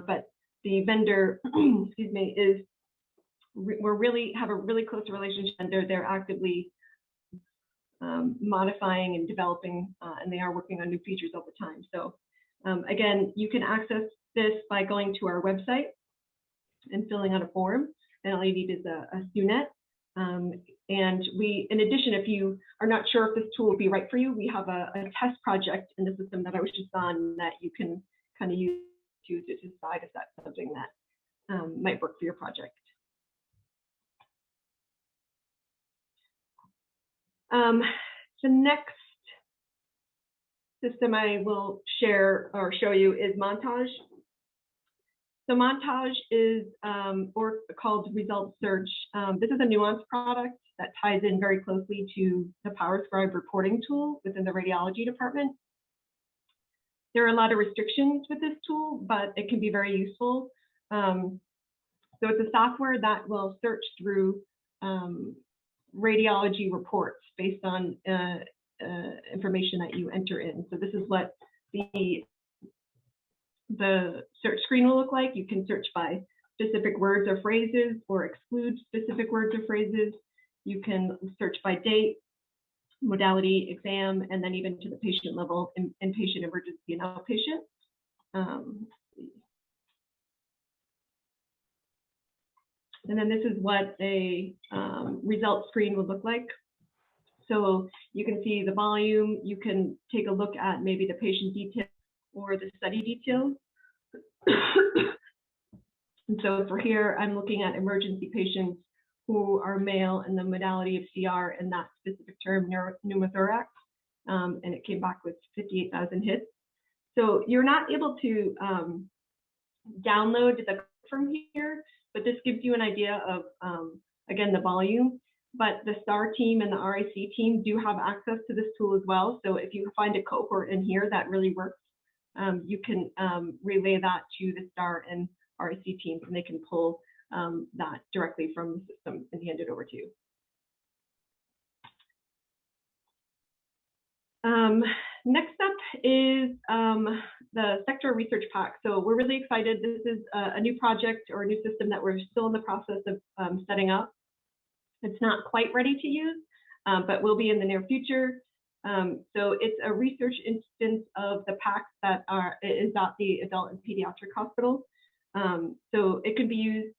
Speaker 4: but the vendor, excuse me, we have a really close relationship, and they're actively modifying and developing, and they are working on new features all the time. So again, you can access this by going to our website and filling out a form. And all you need is a SUNET. And in addition, if you are not sure if this tool will be right for you, we have a test project in the system that I was just on that you can kind of use to decide if that's something that might work for your project. The next system I will share or show you is Montage. So Montage is or called Result Search. This is a nuanced product that ties in very closely to the PowerScribe reporting tool within the radiology department. There are a lot of restrictions with this tool, but it can be very useful. So it's a software that will search through radiology reports based on information that you enter in. So this is what the the search screen will look like. You can search by specific words or phrases or exclude specific words or phrases. You can search by date, modality, exam, and then even to the patient level, inpatient, emergency, and outpatient. And then this is what a result screen would look like. So you can see the volume. You can take a look at maybe the patient details or the study details. And so for here, I'm looking at emergency patients who are male and the modality of CR and that specific term, pneumothorax, and it came back with 58,000 hits. So you're not able to download the from here, but this gives you an idea of, again, the volume. But the Starr team and the RIC team do have access to this tool as well. So if you find a cohort in here that really works, you can relay that to the Starr and RIC teams, and they can pull that directly from the system and hand it over to you. Next up is the sector research pack. So we're really excited. This is a new project or a new system that we're still in the process of setting up. It's not quite ready to use, but will be in the near future. So it's a research instance of the packs that is at the adult and pediatric hospital. So it can be used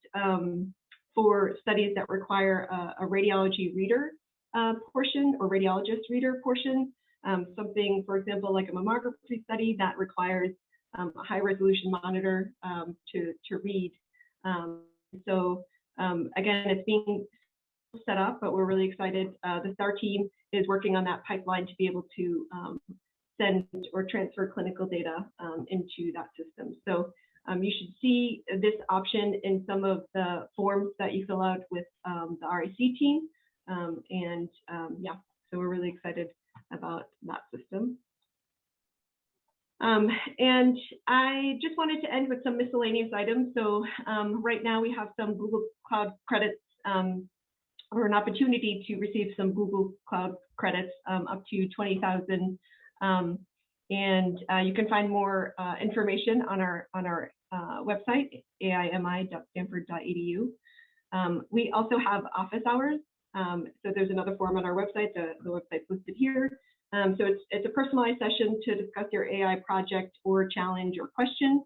Speaker 4: for studies that require a radiology reader portion or radiologist reader portion. Something, for example, like a mammography study that requires a high resolution monitor to read. So again, it's being set up, but we're really excited. The Starr team is working on that pipeline to be able to send or transfer clinical data into that system. So you should see this option in some of the forms that you fill out with the RIC team. Yeah, so we're really excited about that system. And I just wanted to end with some miscellaneous items. So right now we have some Google Cloud credits or an opportunity to receive some Google Cloud credits up to 20,000. And you can find more information on our website, aimi.stanford.edu. We also have office hours. So there's another form on our website. The website's listed here. So it's a personalized session to discuss your AI project or challenge or question.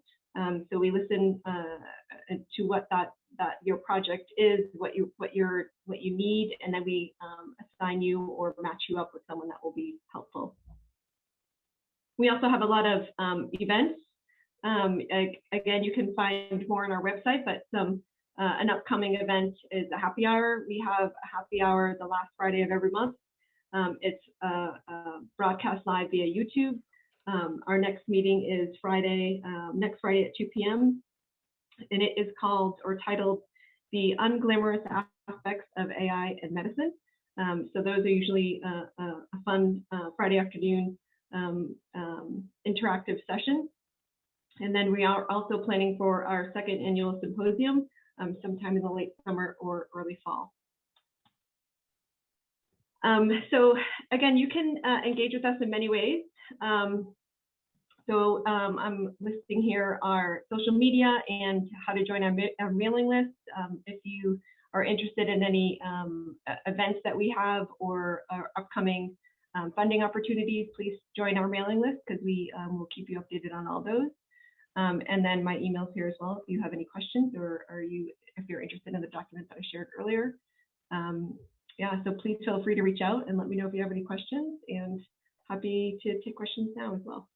Speaker 4: So we listen to what that your project is, what you need, and then we assign you or match you up with someone that will be helpful. We also have a lot of events. Again, you can find more on our website, but an upcoming event is a happy hour. We have a happy hour the last Friday of every month. It's broadcast live via YouTube. Our next meeting is next Friday at 2 p.m. And it is called or titled The Unglamorous Aspects of AI in Medicine. So those are usually a fun Friday afternoon interactive session. And then we are also planning for our second annual symposium sometime in the late summer or early fall. So again, you can engage with us in many ways. So I'm listing here our social media and how to join our mailing list. If you are interested in any events that we have or our upcoming funding opportunities, please join our mailing list because we will keep you updated on all those. And then my email's here as well if you have any questions or if you're interested in the document that I shared earlier. Yeah, so please feel free to reach out and let me know if you have any questions, and happy to take questions now as well.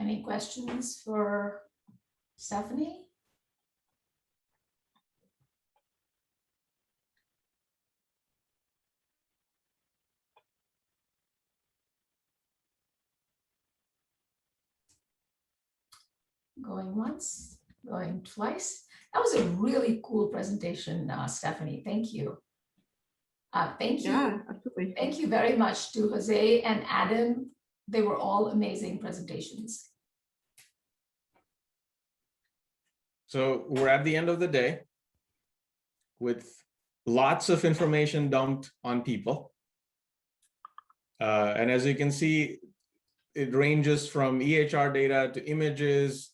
Speaker 2: Any questions for Stephanie? Going once, going twice. That was a really cool presentation, Stephanie. Thank you. Thank you.
Speaker 4: Yeah, absolutely.
Speaker 2: Thank you very much to Jose and Adam. They were all amazing presentations.
Speaker 6: So we're at the end of the day with lots of information dumped on people. And as you can see, it ranges from EHR data to images,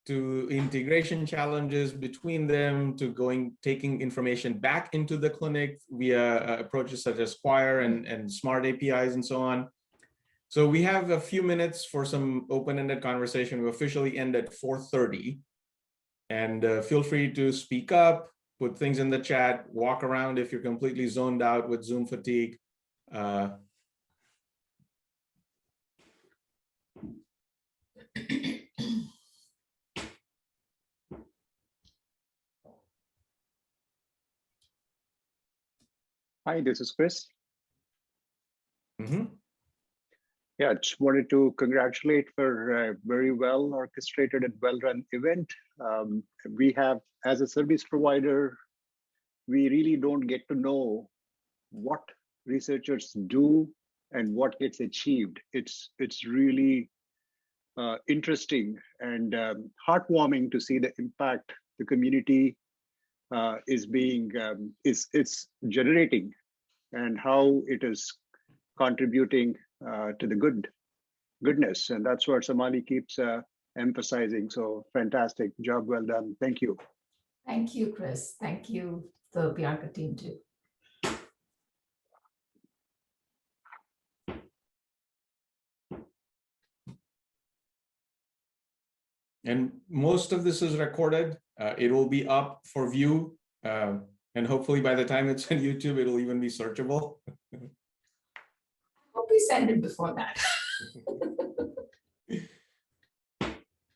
Speaker 6: to integration challenges between them, to taking information back into the clinic via approaches such as Squire and smart APIs and so on. So we have a few minutes for some open-ended conversation. We officially end at 4:30. And feel free to speak up, put things in the chat, walk around if you're completely zoned out with Zoom fatigue.
Speaker 7: Hi, this is Chris.
Speaker 6: Mm-hmm.
Speaker 7: Yeah, just wanted to congratulate for a very well orchestrated and well-run event. We have, as a service provider, we really don't get to know what researchers do and what gets achieved. It's really interesting and heartwarming to see the impact the community is generating and how it is contributing to the goodness, and that's what Somali keeps emphasizing. So fantastic job, well done. Thank you.
Speaker 2: Thank you, Chris. Thank you, the Bianca team too.
Speaker 6: And most of this is recorded. It will be up for view. And hopefully by the time it's on YouTube, it'll even be searchable.
Speaker 2: Hope we send it before that.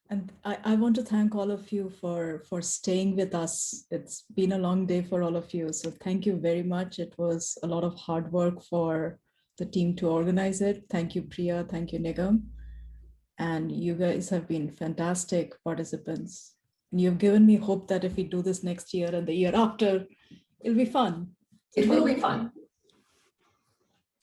Speaker 8: And I want to thank all of you for staying with us. It's been a long day for all of you. So thank you very much. It was a lot of hard work for the team to organize it. Thank you, Priya. Thank you, Nigam. And you guys have been fantastic participants. And you've given me hope that if we do this next year and the year after, it'll be fun.
Speaker 2: It will be fun.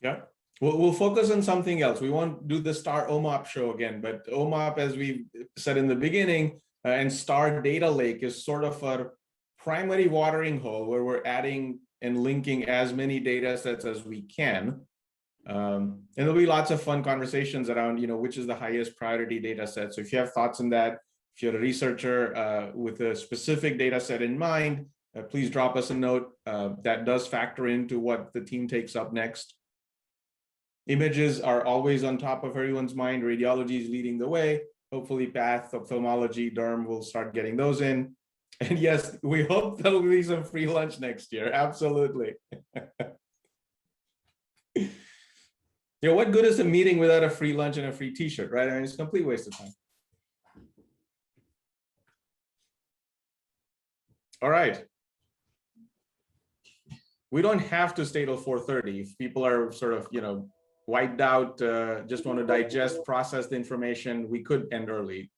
Speaker 6: Yeah, we'll focus on something else. We won't do the Starr OMOP show again, but OMOP, as we said in the beginning, and Starr Data Lake is sort of a primary watering hole where we're adding and linking as many data sets as we can. And there'll be lots of fun conversations around, which is the highest priority data set. So if you have thoughts on that, if you're a researcher with a specific data set in mind, please drop us a note. That does factor into what the team takes up next. Images are always on top of everyone's mind. Radiology is leading the way. Hopefully path, ophthalmology, derm will start getting those in. And yes, we hope there'll be some free lunch next year. Absolutely. What good is a meeting without a free lunch and a free t-shirt, right? I mean, it's a complete waste of time. All right. We don't have to stay till 4:30. If people are sort of, wiped out, just want to digest, process the information, we could end early.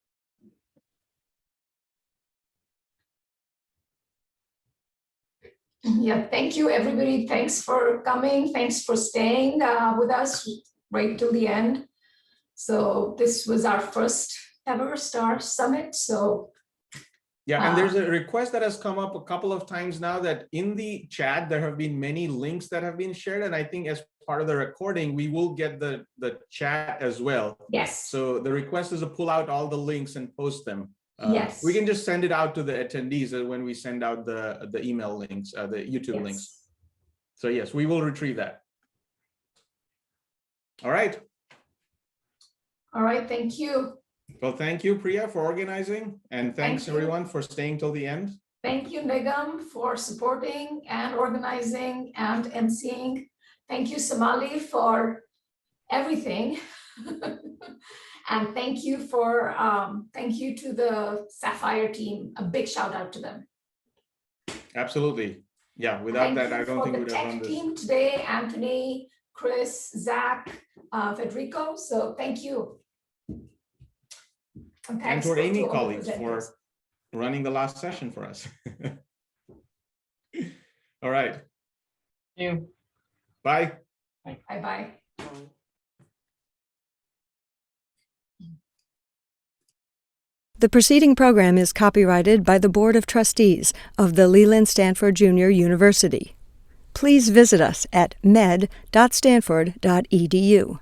Speaker 2: Yeah, thank you, everybody. Thanks for coming. Thanks for staying with us right till the end. So this was our first ever Starr Summit. So
Speaker 6: yeah, and there's a request that has come up a couple of times now that in the chat, there have been many links that have been shared. And I think as part of the recording, we will get the chat as well.
Speaker 2: yes.
Speaker 6: So the request is to pull out all the links and post them.
Speaker 2: Yes.
Speaker 6: We can just send it out to the attendees when we send out the email links, the YouTube links. So yes, we will retrieve that. All right.
Speaker 2: All right, thank you.
Speaker 6: Well, thank you, Priya, for organizing, and thanks everyone for staying till the end.
Speaker 2: Thank you, Nigam, for supporting and organizing and emceeing. Thank you, Somali, for everything. And thank you to the Sapphire team. A big shout out to them.
Speaker 6: Absolutely. Yeah, without that, I don't think we'd have run this.
Speaker 2: Team today, Anthony, Chris, Zach, Federico. So thank you.
Speaker 6: And to our AIMI colleagues for running the last session for us. All right.
Speaker 1: Thank you.
Speaker 6: Bye.
Speaker 2: Bye-bye.
Speaker 9: The preceding program is copyrighted by the Board of Trustees of the Leland Stanford Junior University. please visit us at med.stanford.edu.